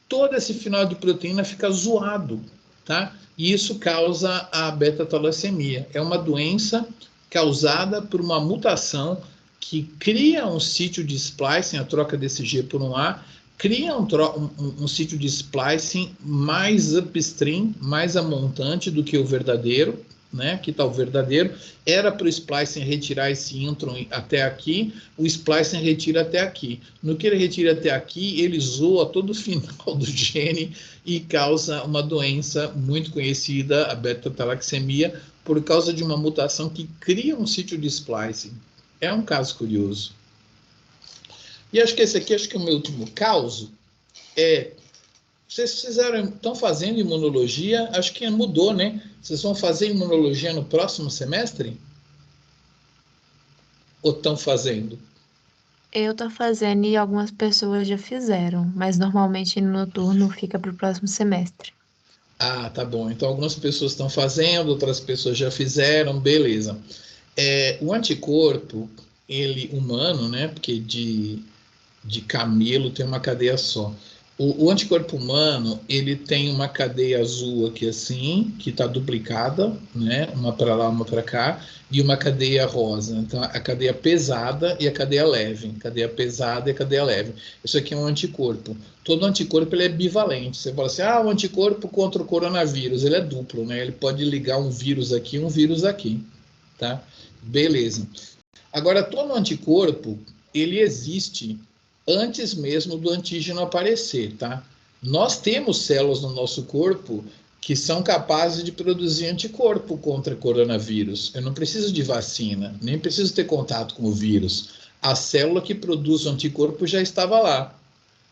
todo esse final de proteína fica zoado, tá? E isso causa a beta-talassemia. É uma doença causada por uma mutação que cria um sítio de splicing, a troca desse G por um A, cria um sítio de splicing mais upstream, mais amontante do que o verdadeiro, né? Que tal o verdadeiro? Era para o splicing retirar esse intron até aqui, o splicing retira até aqui. No que ele retira até aqui, ele zoa todo o final do gene e causa uma doença muito conhecida, a beta-talassemia, por causa de uma mutação que cria um sítio de splicing. É um caso curioso. E acho que esse aqui, acho que é o meu último caso. Vocês estão fazendo imunologia, acho que mudou, né? Vocês vão fazer imunologia no próximo semestre? Ou estão fazendo? Eu tô fazendo e algumas pessoas já fizeram, mas normalmente no noturno fica para o próximo semestre. Ah, tá bom. Então algumas pessoas estão fazendo, outras pessoas já fizeram, beleza. O anticorpo, ele humano, né? Porque de camelo tem uma cadeia só. O anticorpo humano, ele tem uma cadeia azul aqui assim, que está duplicada, né? Uma para lá, uma para cá, e uma cadeia rosa. Então, a cadeia pesada e a cadeia leve. Cadeia pesada e a cadeia leve. Isso aqui é um anticorpo. Todo anticorpo ele é bivalente. Você fala assim, o anticorpo contra o coronavírus, ele é duplo, né? Ele pode ligar um vírus aqui e um vírus aqui, tá? Beleza. Agora, todo anticorpo, ele existe antes mesmo do antígeno aparecer, tá? Nós temos células no nosso corpo que são capazes de produzir anticorpo contra coronavírus. Eu não preciso de vacina, nem preciso ter contato com o vírus. A célula que produz o anticorpo já estava lá.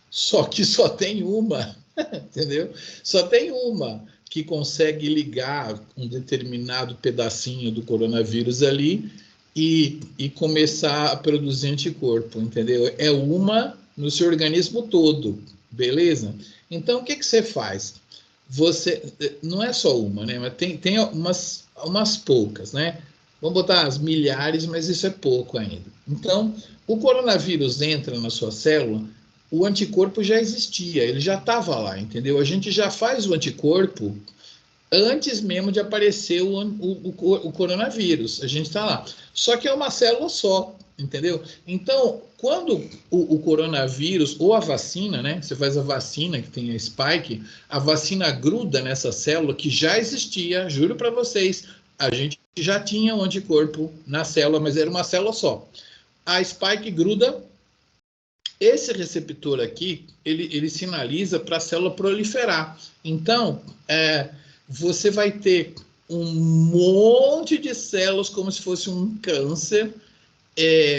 Só que só tem uma entendeu? Só tem uma que consegue ligar um determinado pedacinho do coronavírus ali e começar a produzir anticorpo, entendeu? É uma no seu organismo todo, beleza? Então, o que você faz? Você, não é só uma, né? Mas tem umas poucas, né? Vamos botar as milhares, mas isso é pouco ainda. Então, o coronavírus entra na sua célula, o anticorpo já existia, ele já estava lá, entendeu? A gente já faz o anticorpo antes mesmo de aparecer o coronavírus. A gente está lá. Só que é uma célula só, entendeu? Então, quando o coronavírus, ou a vacina, né? Você faz a vacina, que tem a spike, a vacina gruda nessa célula que já existia, juro para vocês, a gente já tinha um anticorpo na célula, mas era uma célula só. A spike gruda, esse receptor aqui, ele sinaliza para a célula proliferar. Então, você vai ter um monte de células como se fosse um câncer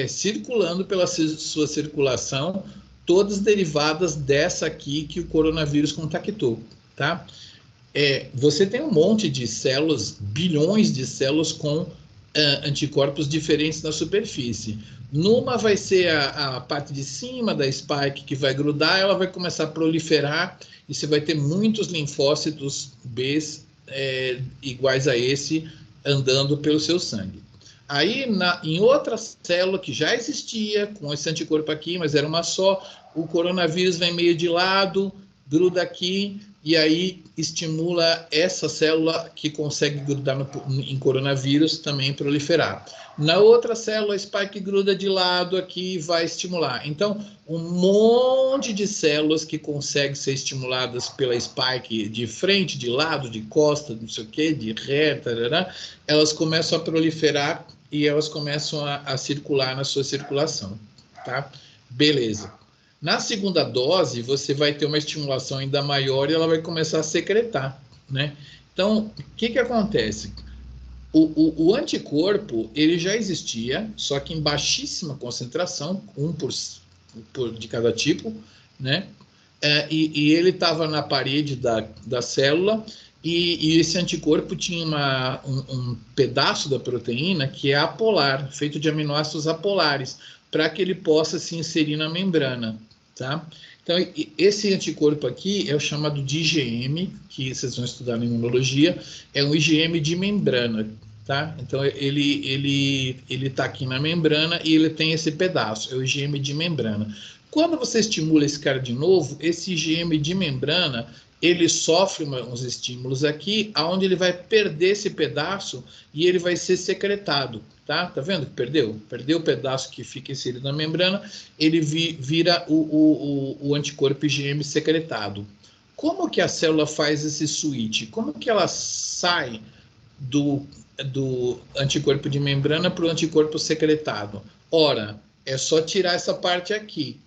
circulando pela sua circulação, todas derivadas dessa aqui que o coronavírus contactou, tá? Você tem um monte de células, bilhões de células com anticorpos diferentes na superfície. Numa vai ser a parte de cima da spike que vai grudar, ela vai começar a proliferar e você vai ter muitos linfócitos B iguais a esse andando pelo seu sangue. Aí, em outra célula que já existia, com esse anticorpo aqui, mas era uma só, o coronavírus vem meio de lado, gruda aqui, e aí estimula essa célula que consegue grudar em coronavírus também proliferar. Na outra célula, a spike gruda de lado aqui e vai estimular. Então, um monte de células que conseguem ser estimuladas pela spike de frente, de lado, de costa, não sei o quê, de ré, tarará, elas começam a proliferar e elas começam a circular na sua circulação, tá? Beleza. Na segunda dose, você vai ter uma estimulação ainda maior e ela vai começar a secretar, né? Então, o que acontece? O anticorpo, ele já existia, só que em baixíssima concentração, de cada tipo, né? E ele estava na parede da célula e esse anticorpo tinha um pedaço da proteína que é apolar, feito de aminoácidos apolares, para que ele possa se inserir na membrana, tá? Então, esse anticorpo aqui é o chamado de IgM, que vocês vão estudar na imunologia, é um IgM de membrana, tá? Então, ele está aqui na membrana e ele tem esse pedaço, é o IgM de membrana. Quando você estimula esse cara de novo, esse IgM de membrana, ele sofre uns estímulos aqui, aonde ele vai perder esse pedaço e ele vai ser secretado, tá? Tá vendo que perdeu? Perdeu o pedaço que fica inserido na membrana, ele vira o anticorpo IgM secretado. Como que a célula faz esse switch? Como que ela sai do anticorpo de membrana para o anticorpo secretado? Ora, é só tirar essa parte aqui.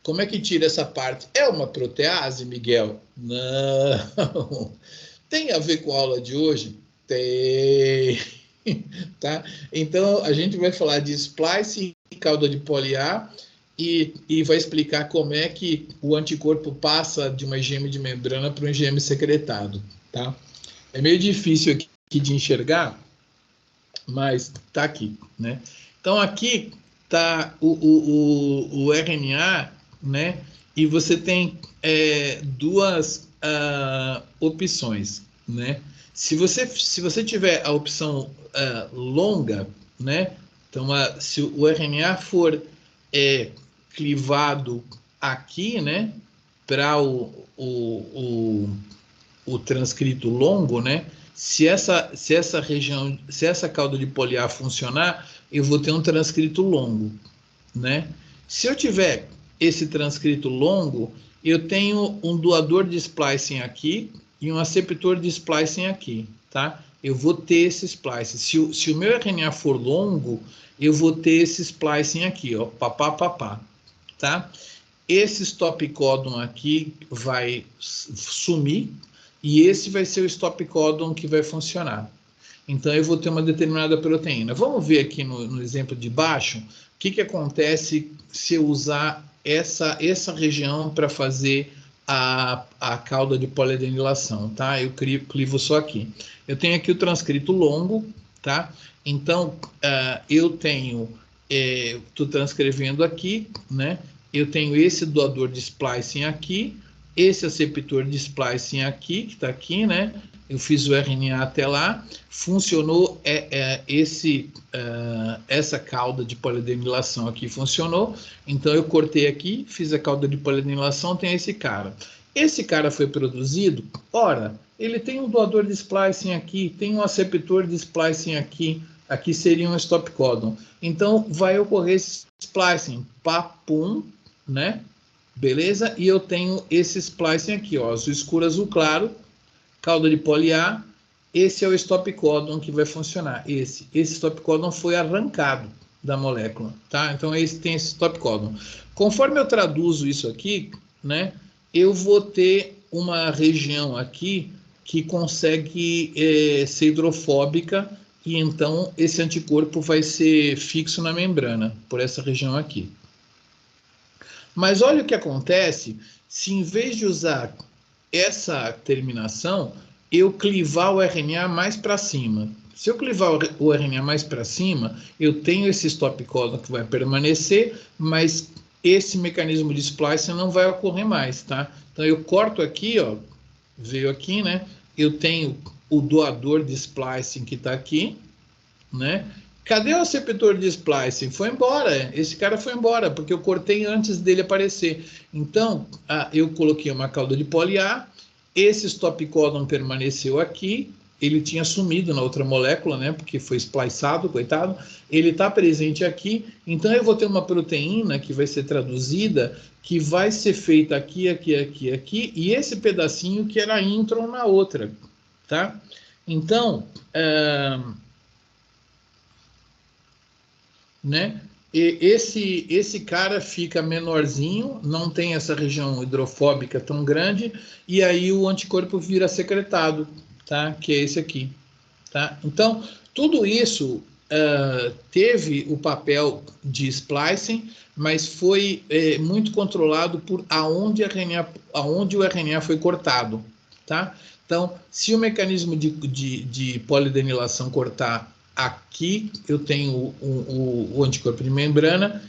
Como é que tira essa parte? É uma protease, Miguel? Não. Tem a ver com a aula de hoje? Tem. Tá? Então, a gente vai falar de splicing e cauda de poli-A e vai explicar como é que o anticorpo passa de uma IgM de membrana para um IgM secretado. Tá? É meio difícil aqui de enxergar, mas tá aqui, né? Então, aqui tá o RNA, né? E você tem duas opções, né? Se você tiver a opção longa, né? Então, se o RNA for clivado aqui, né? Para o transcrito longo, né? Se essa região, se essa cauda de poli-A funcionar, eu vou ter um transcrito longo, né? Se eu tiver esse transcrito longo, eu tenho um doador de splicing aqui e um aceptor de splicing aqui, tá? Eu vou ter esse splicing. Se o meu RNA for longo, eu vou ter esse splicing aqui, ó, papá, tá? Esse stop codon aqui vai sumir e esse vai ser o stop codon que vai funcionar. Então, eu vou ter uma determinada proteína. Vamos ver aqui no exemplo de baixo, o que acontece se eu usar essa região para fazer a cauda de poliadenilação, tá? Eu clivo só aqui. Eu tenho aqui o transcrito longo, tá? Então, eu tenho, estou transcrevendo aqui, né? Eu tenho esse doador de splicing aqui, esse aceptor de splicing aqui, que está aqui, né? Eu fiz o RNA até lá, funcionou, essa cauda de poliadenilação aqui funcionou, então eu cortei aqui, fiz a cauda de poliadenilação, tem esse cara. Esse cara foi produzido, ora, ele tem um doador de splicing aqui, tem um aceptor de splicing aqui, aqui seria um stop codon. Então, vai ocorrer esse splicing, papum, né? Beleza? E eu tenho esse splicing aqui, ó, azul escuro, azul claro, cauda de poli A, esse é o stop codon que vai funcionar. Esse stop codon foi arrancado da molécula, tá? Então, esse tem esse stop codon. Conforme eu traduzo isso aqui, né, eu vou ter uma região aqui que consegue ser hidrofóbica e então esse anticorpo vai ser fixo na membrana, por essa região aqui. Mas olha o que acontece se em vez de usar essa terminação, eu clivar o RNA mais para cima. Se eu clivar o RNA mais para cima, eu tenho esse stop codon que vai permanecer, mas esse mecanismo de splicing não vai ocorrer mais, tá? Então eu corto aqui, ó, veio aqui, né? Eu tenho o doador de splicing que está aqui, né? Cadê o aceptor de splicing? Foi embora, esse cara foi embora, porque eu cortei antes dele aparecer. Então, eu coloquei uma cauda de poli A, esse stop codon permaneceu aqui, ele tinha sumido na outra molécula, né, porque foi spliceado, coitado, ele está presente aqui, então eu vou ter uma proteína que vai ser traduzida, que vai ser feita aqui, aqui, aqui, aqui, e esse pedacinho que era intron na outra, tá? Então, né? E esse cara fica menorzinho, não tem essa região hidrofóbica tão grande, e aí o anticorpo vira secretado, tá? Que é esse aqui, tá? Então, tudo isso teve o papel de splicing, mas foi muito controlado por aonde o RNA foi cortado, tá? Então, se o mecanismo de poliadenilação cortar aqui, eu tenho o anticorpo de membrana.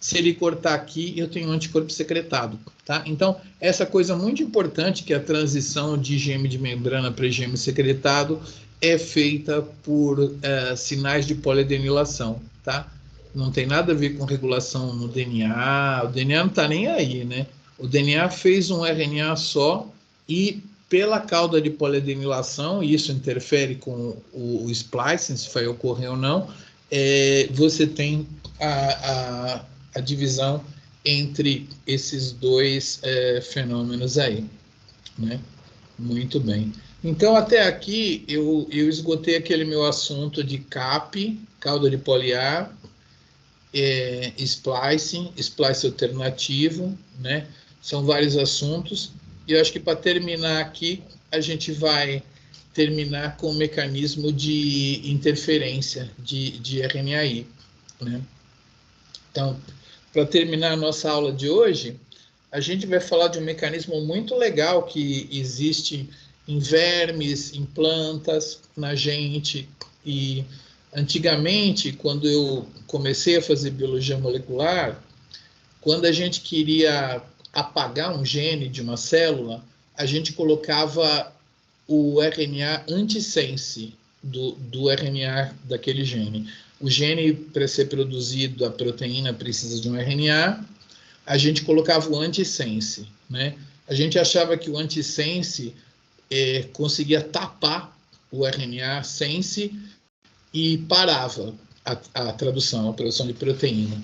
Se ele cortar aqui, eu tenho um anticorpo secretado, tá? Então, essa coisa muito importante, que é a transição de IgM de membrana para IgM secretado, é feita por sinais de poliadenilação, tá? Não tem nada a ver com regulação no DNA, o DNA não está nem aí, né? O DNA fez um RNA só e pela cauda de poliadenilação, e isso interfere com o splicing, se vai ocorrer ou não, você tem a divisão entre esses dois fenômenos aí, né? Muito bem. Então, até aqui, eu esgotei aquele meu assunto de CAP, cauda de poli A, splicing alternativo, né? São vários assuntos. E eu acho que para terminar aqui, a gente vai terminar com o mecanismo de interferência de RNAi, né? Então, para terminar a nossa aula de hoje, a gente vai falar de um mecanismo muito legal que existe em vermes, em plantas, na gente. E antigamente, quando eu comecei a fazer biologia molecular, quando a gente queria apagar um gene de uma célula, a gente colocava o RNA antissense do RNA daquele gene. O gene, para ser produzido, a proteína precisa de um RNA, a gente colocava o antissense, né? A gente achava que o antissense conseguia tapar o RNA sense e parava a tradução, a produção de proteína.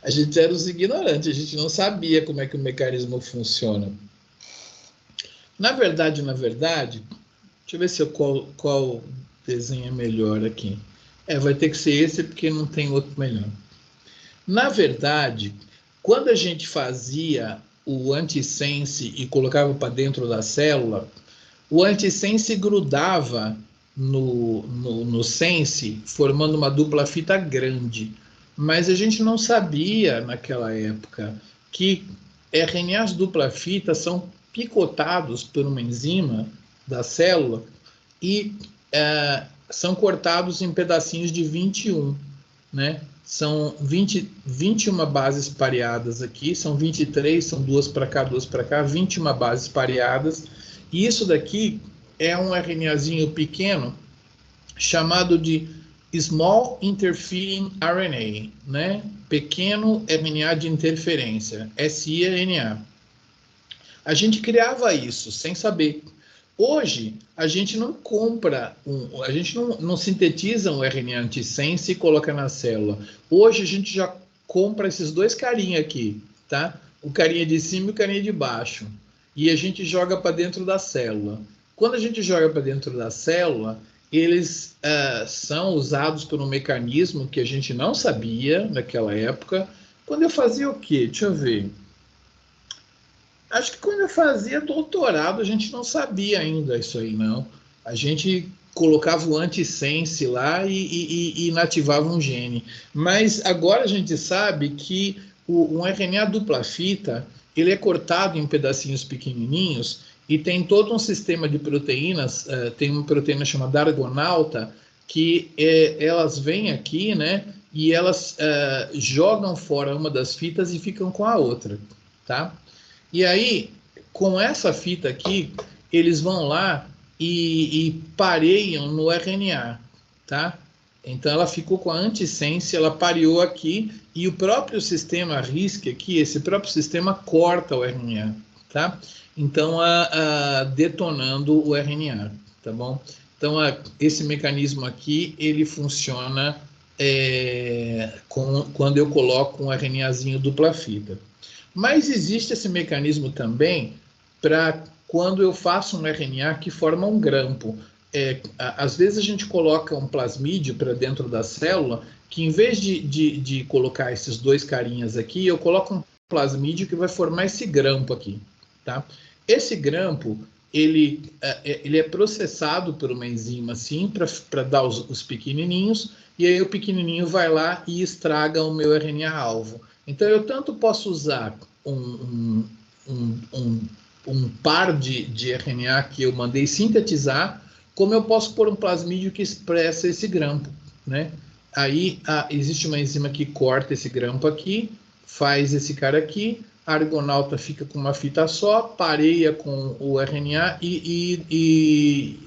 A gente era os ignorantes, a gente não sabia como é que o mecanismo funciona. Na verdade, deixa eu ver se qual desenho é melhor aqui. Vai ter que ser esse, porque não tem outro melhor. Na verdade, quando a gente fazia o antissense e colocava para dentro da célula, o antissense grudava no sense, formando uma dupla fita grande. Mas a gente não sabia, naquela época, que RNAs dupla fita são picotados por uma enzima da célula e são cortados em pedacinhos de 21, né? São 21 bases pareadas aqui, são 23, são duas para cá, 21 bases pareadas. E isso daqui é um RNAzinho pequeno chamado de Small Interfering RNA, né? Pequeno RNA de interferência, siRNA. A gente criava isso sem saber. Hoje, a gente não compra, a gente não sintetiza um RNA antissense e coloca na célula. Hoje, a gente já compra esses dois carinha aqui, tá? O carinha de cima e o carinha de baixo. E a gente joga para dentro da célula. Quando a gente joga para dentro da célula, eles são usados por um mecanismo que a gente não sabia naquela época. Quando eu fazia o quê? Deixa eu ver. Acho que quando eu fazia doutorado, a gente não sabia ainda isso aí, não. A gente colocava o antissense lá e inativava um gene. Mas agora a gente sabe que um RNA dupla fita, ele é cortado em pedacinhos pequenininhos e tem todo um sistema de proteínas, tem uma proteína chamada argonauta, que elas vêm aqui, né, e elas jogam fora uma das fitas e ficam com a outra, tá? E aí, com essa fita aqui, eles vão lá e pareiam no RNA, tá? Então, ela ficou com a antissense, ela pareou aqui, e o próprio sistema RISC aqui, esse próprio sistema corta o RNA, tá? Então, detonando o RNA, tá bom? Então, esse mecanismo aqui, ele funciona quando eu coloco um RNAzinho dupla fita. Mas existe esse mecanismo também para quando eu faço um RNA que forma um grampo. Às vezes a gente coloca um plasmídio para dentro da célula, que em vez de colocar esses dois carinhas aqui, eu coloco um plasmídio que vai formar esse grampo aqui, tá? Esse grampo, ele é processado por uma enzima assim, para dar os pequenininhos, e aí o pequenininho vai lá e estraga o meu RNA-alvo. Então, eu tanto posso usar um par de RNA que eu mandei sintetizar, como eu posso pôr um plasmídio que expressa esse grampo, né? Aí, existe uma enzima que corta esse grampo aqui, faz esse cara aqui, a argonauta fica com uma fita só, pareia com o RNA e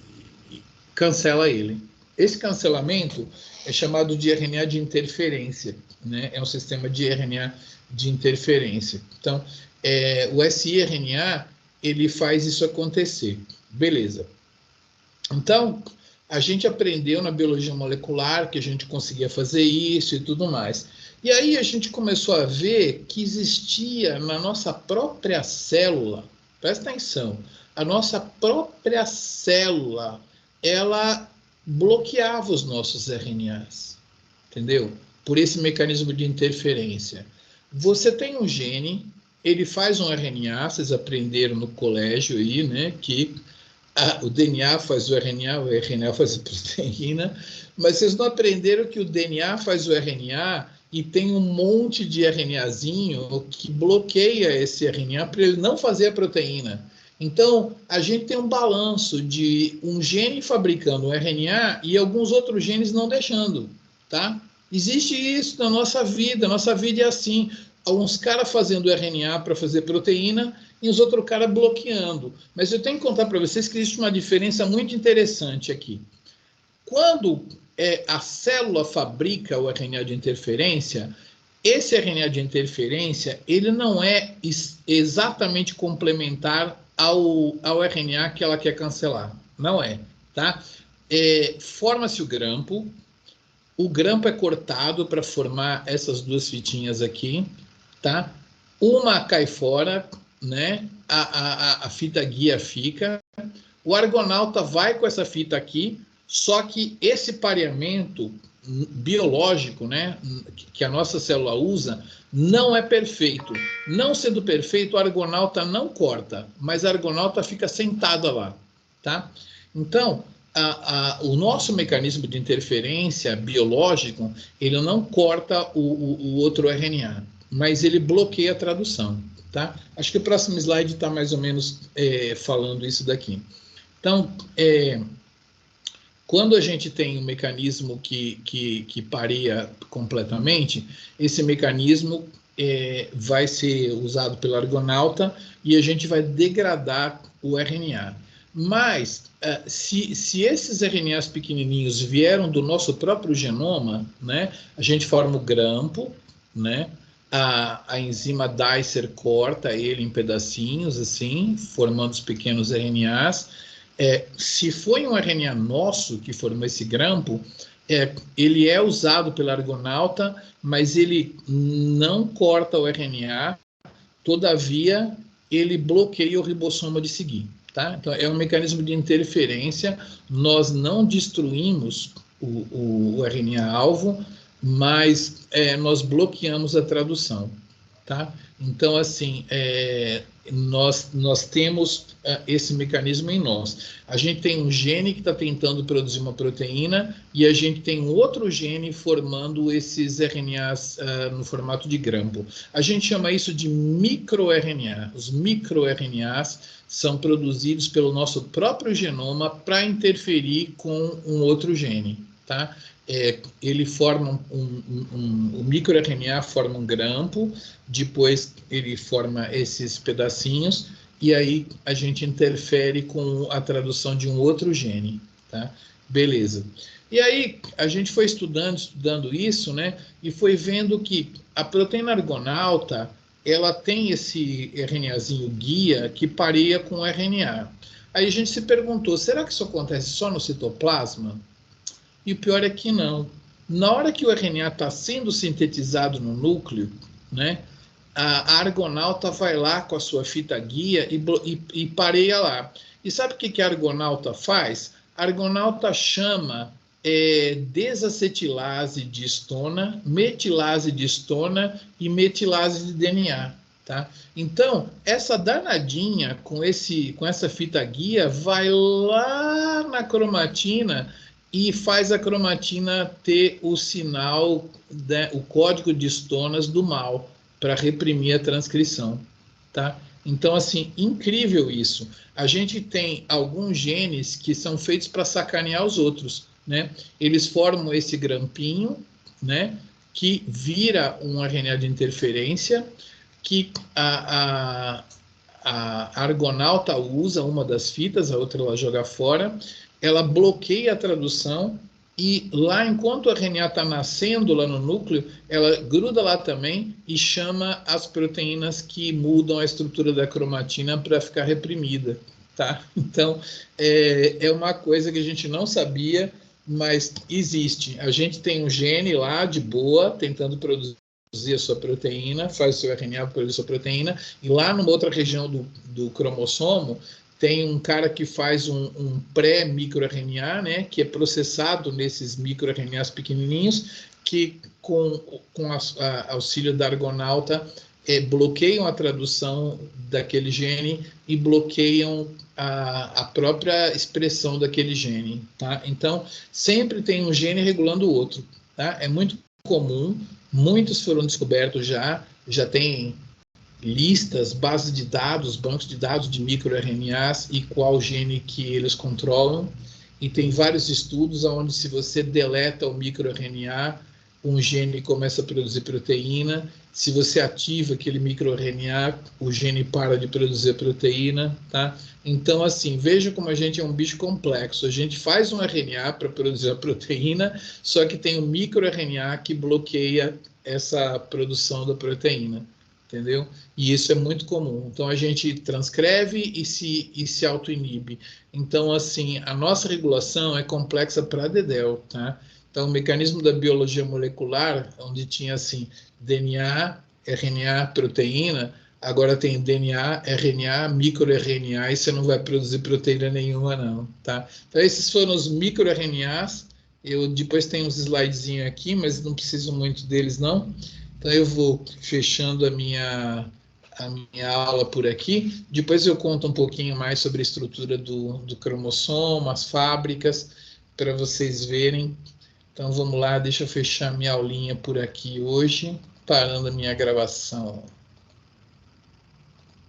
cancela ele. Esse cancelamento é chamado de RNA de interferência, né? É um sistema de RNA de interferência. Então, o siRNA, ele faz isso acontecer. Beleza. Então, a gente aprendeu na biologia molecular que a gente conseguia fazer isso e tudo mais. E aí a gente começou a ver que existia na nossa própria célula, presta atenção, a nossa própria célula, ela bloqueava os nossos RNAs, entendeu? Por esse mecanismo de interferência. Você tem um gene, ele faz um RNA, vocês aprenderam no colégio aí, né, que o DNA faz o RNA faz a proteína, mas vocês não aprenderam que o DNA faz o RNA e tem um monte de RNAzinho que bloqueia esse RNA para ele não fazer a proteína. Então, a gente tem um balanço de um gene fabricando um RNA e alguns outros genes não deixando, tá? Existe isso na nossa vida é assim. Alguns caras fazendo RNA para fazer proteína e os outros caras bloqueando. Mas eu tenho que contar para vocês que existe uma diferença muito interessante aqui. Quando a célula fabrica o RNA de interferência, esse RNA de interferência, ele não é exatamente complementar ao RNA que ela quer cancelar. Não é, tá? Forma-se o grampo é cortado para formar essas duas fitinhas aqui, tá? Uma cai fora, né? A fita guia fica, o argonauta vai com essa fita aqui, só que esse pareamento biológico, né, que a nossa célula usa, não é perfeito. Não sendo perfeito, a argonauta não corta, mas a argonauta fica sentada lá, tá? Então, o nosso mecanismo de interferência biológico, ele não corta o outro RNA, mas ele bloqueia a tradução, tá? Acho que o próximo slide está mais ou menos falando isso daqui. Então, quando a gente tem um mecanismo que pareia completamente, esse mecanismo vai ser usado pelo argonauta e a gente vai degradar o RNA. Mas, se esses RNAs pequenininhos vieram do nosso próprio genoma, né, a gente forma o grampo, né, a enzima Dicer corta ele em pedacinhos, assim, formando os pequenos RNAs. Se foi um RNA nosso que formou esse grampo, ele é usado pelo argonauta, mas ele não corta o RNA, todavia ele bloqueia o ribossoma de seguir. Tá? Então, é um mecanismo de interferência, nós não destruímos o RNA-alvo, mas nós bloqueamos a tradução. Tá? Então, assim, nós temos esse mecanismo em nós. A gente tem um gene que está tentando produzir uma proteína e a gente tem um outro gene formando esses RNAs no formato de grampo. A gente chama isso de microRNA. Os microRNAs são produzidos pelo nosso próprio genoma para interferir com um outro gene. Tá? Ele forma o microRNA forma um grampo, depois ele forma esses pedacinhos, e aí a gente interfere com a tradução de um outro gene, tá? Beleza. E aí a gente foi estudando isso, né? E foi vendo que a proteína argonauta, ela tem esse RNAzinho guia que pareia com o RNA. Aí a gente se perguntou, será que isso acontece só no citoplasma? E o pior é que não. Na hora que o RNA está sendo sintetizado no núcleo, né, a argonauta vai lá com a sua fita guia e pareia lá. E sabe o que a argonauta faz? A argonauta chama desacetilase de histona, metilase de histona e metilase de DNA. Tá? Então, essa danadinha com essa fita guia vai lá na cromatina e faz a cromatina ter o sinal, né, o código de histonas do mal, para reprimir a transcrição. Tá? Então, assim, incrível isso. A gente tem alguns genes que são feitos para sacanear os outros. Né? Eles formam esse grampinho, né, que vira um RNA de interferência, que a argonauta usa uma das fitas, a outra ela joga fora, ela bloqueia a tradução e lá, enquanto o RNA está nascendo lá no núcleo, ela gruda lá também e chama as proteínas que mudam a estrutura da cromatina para ficar reprimida. Tá? Então, é uma coisa que a gente não sabia, mas existe. A gente tem um gene lá de boa, tentando produzir a sua proteína, faz o seu RNA para produzir a sua proteína, e lá numa outra região do cromossomo, tem um cara que faz um pré-microRNA, né, que é processado nesses microRNAs pequenininhos, que com auxílio da argonauta bloqueiam a tradução daquele gene e bloqueiam a própria expressão daquele gene. Tá? Então, sempre tem um gene regulando o outro. Tá? É muito comum, muitos foram descobertos já tem listas, bases de dados, bancos de dados de microRNAs e qual gene que eles controlam. E tem vários estudos onde, se você deleta o microRNA, um gene começa a produzir proteína. Se você ativa aquele microRNA, o gene para de produzir proteína. Tá? Então, assim, veja como a gente é um bicho complexo. A gente faz um RNA para produzir a proteína, só que tem um microRNA que bloqueia essa produção da proteína. Entendeu? E isso é muito comum. Então, a gente transcreve e se auto-inibe. Então, assim, a nossa regulação é complexa para dedéu, tá? Então, o mecanismo da biologia molecular, onde tinha, assim, DNA, RNA, proteína, agora tem DNA, RNA, microRNA, e você não vai produzir proteína nenhuma, não, tá? Então, esses foram os microRNAs. Eu depois tenho uns slidezinhos aqui, mas não preciso muito deles, não. Então, eu vou fechando a minha aula por aqui. Depois eu conto um pouquinho mais sobre a estrutura do cromossomo, as fábricas, para vocês verem. Então, vamos lá, deixa eu fechar minha aulinha por aqui hoje, parando a minha gravação.